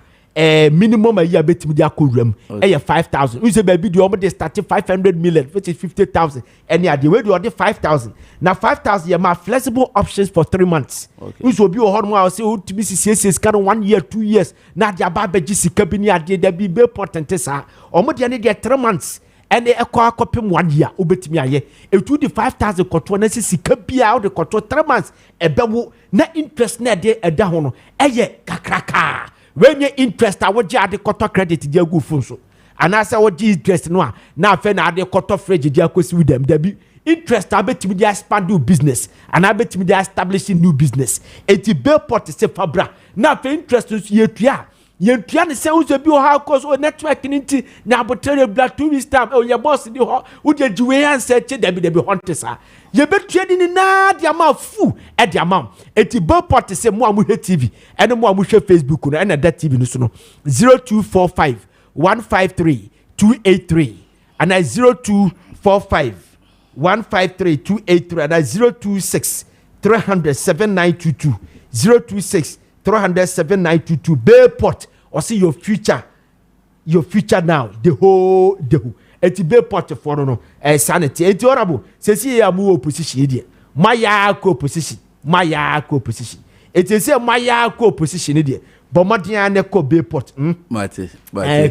minimum a year betimi dia kodram 5,000 we say baby do omo dey start 500 million which is 50,000 and ya dey we do 5,000 na 5,000 ya ma flexible options for 3 months we so bi o hono a say o timi CCS can 1 year 2 years na dia ba beji sika bi ni ade da bi Bayport ntesa omo dey na dey 3 months and the echo copim 1 year obetimi aye etu di 5,000 kotwo na sika bia o de kotwo 3 months ebewo na interest na de eda ho no eye kakraka when you interest I would ade koto credit dia go phone so and I say what interest no na fe na ade koto fridge dia kosi with them there be interest abetimi dia expand new business and abetimi dia establishing new business eti Bayport se fabra na fe interest so yetua ne se uzo bi o ha cause o network nti na abotere bla 2 weeks time o ye boss di ho wo de jiwe answer che da bi hontesa ye betua ni na dia ma fu e dia ma eti Bayport se mo amu he TV ene mo amu hwe Facebook no ene da TV no so no 0245 153 283 and 0245 153 283 and 026 300 7922 026 300-7922 Bayport or see your future now the whole eti Bayport for no sanity eti Honorable say see ya mu opposition dey maya ko opposition eti say maya ko opposition dey bomodian ne ko Bayport mate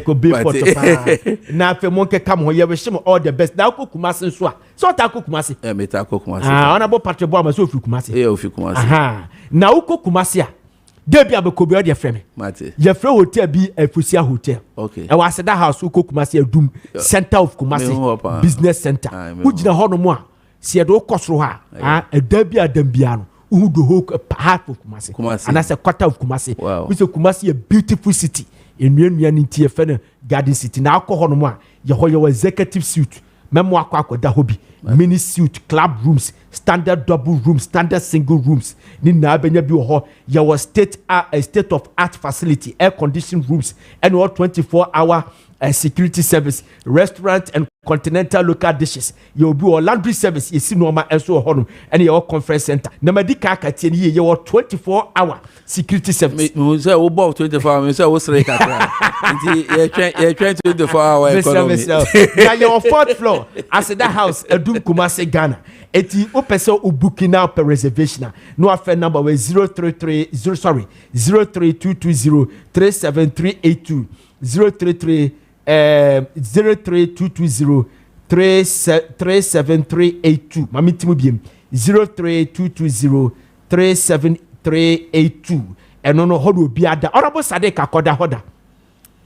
ko Bayport pa na fe mon ke kam ho ye we shim all the best na ko Kumasi so a so ta ko Kumasi meta ko Kumasi Honorable Patrick Boama so ofi Kumasi ofi Kumasi na uko Kumasi a Debi abekobi odi efreme. Mate. Ye free hotel bi Efusia hotel. Okay. E was that house uko Kumasi Adum center of Kumasi business center. Ujina hono mo a se ye do kosro ha e dabi adam bia no. Who the whole half of Kumasi. And that's a quarter of Kumasi. Wow. We say Kumasi a beautiful city. Enwia nti e fe na garden city na akọ hono mo a ye ho ye executive suite. Memo akwa da hobi. Mini suite, club rooms, standard double rooms, standard single rooms. Ni na benya bi ho your state of art facility, air conditioned rooms, and all 24-hour security service, restaurant and continental local dishes. You will be a laundry service. You see normal and so on, and your conference center. Namadika katini your 24-hour security service. Me say we bought 24 hours. Me say we straight at. You trying 24 hour economy. Now your fourth floor, as that house, Adum Kumasi Ghana. Eti o person u booking now per reservation. No affair number was 03220 37382 033 03220 37382 mami timu biem 03220 37382 eno no hodo biada Honorable Sadiq akoda hoda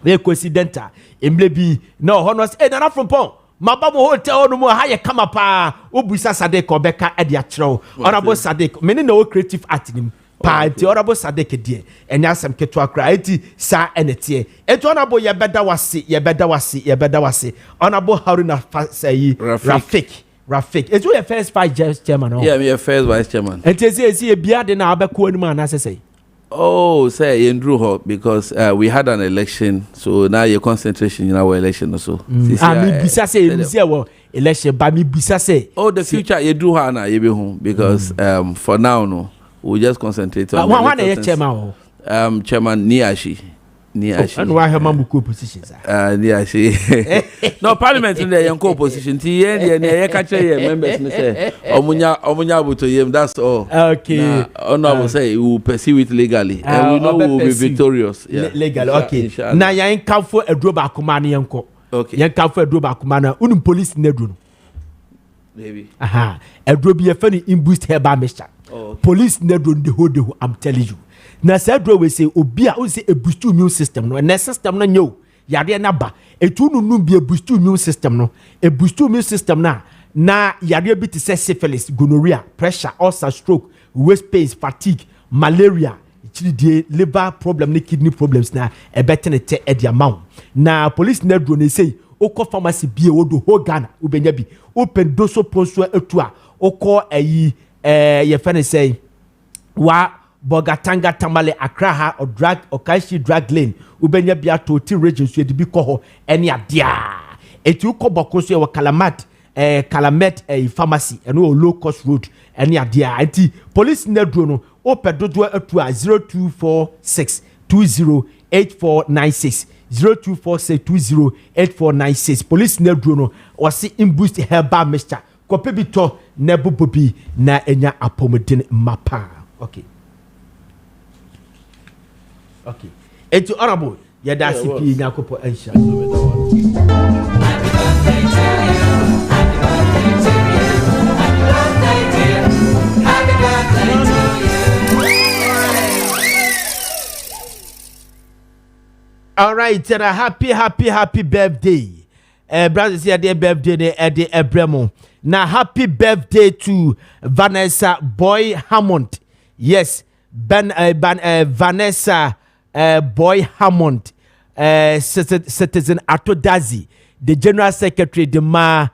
we coincidenta emble bi no honos na Frimpong mabamo hotel no mo ha ye kama pa obusa Sadiq obeka e dia kire Honorable Sadiq meni na o creative art nim pa ti Honorable Sadiq die enya asem keto akra eti sa enete eti Honorable ye beda wase Honorable Haruna say Rafik eti your first vice chairman yeah me your first vice chairman eti say bia de na abeko anim ana say oh say Andrew Hall because we had an election so now your concentration in our election also me bisa say election ba me bisa say oh the future you do ha na you be home because for now no we just concentrate on one chairman Chairman Niashi And why have Mamuko positions? Yeah, she. No, Parliament in the young opposition. Catch members. Omunya buto yem. That's all. Okay. I will say we will pursue it legally, and we know we will be victorious. Yeah. Legally. Okay. Now you ain't come for a drop kumani yanko. Okay. You come for a drop kumana. Unum police nedrun. Maybe. Aha. A drop be a funny imboost here by Mr. Police nedrun the whole. I'm telling you. Na say draw we say obi a o say e boost immune system no na system no nyo yade na ba etu no no bi e boost immune system no e boost immune system na yade bi te say syphilis, gonorrhea, pressure, ulcer, stroke, waist pain, fatigue, malaria, chidi liver problem ne kidney problems na e betene te e dia maw na police na draw ne say okọ pharmacy bi e wodo ho Ghana ubenya bi open doso ponso etu a okọ ayi ye fene say wa Bogatanga Tamale Accra or drag or Kaishi drag lane ubenya bia to ti region so de bi ko ho ene adia etu ko boko so e Kalamat pharmacy and low cost road ene adia anti police na duro no o pedodo atu a 0246 208496 0246 208496 police na duro no o si imboost herba mixture ko pe bi to na bobobi na enya apomodin mapa. Okay. Okay. It's honorable. Yeah, that's CP Nyakopo Ensha. All right, and a happy birthday. Brothers here, their birthday, Eddie Ebremo. Now, happy birthday to Vanessa Boy Hammond. Yes, Vanessa Boy Hammond, Citizen Atodazi, the General Secretary, the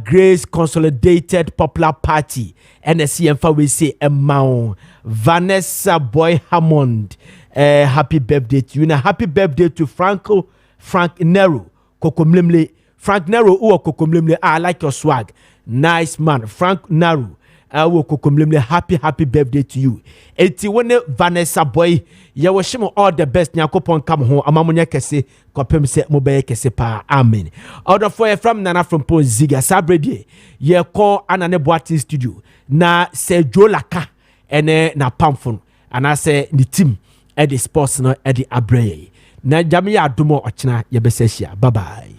Grace Consolidated Popular Party, NSCM, we say Vanessa Boy Hammond. Happy birthday to you. Now, happy birthday to Frank Nero, Kokomlemle. Frank Nero, or Kokomlemle. I like your swag. Nice man. Frank Nero. Happy birthday to you. Eti when Vanessa Boy, ya washimo all the best. Nyakopon come home. Amamunya kese kopem se mobile kese pa. Amen. Order for from Nana from Frimpong Ziega Sabredi. Ye call anane boating studio. Na se Joe Laka ene na pamphone. And I say the team at the sports no at the abre. Na jami ya dumo ochina ye beseshia. Bye bye.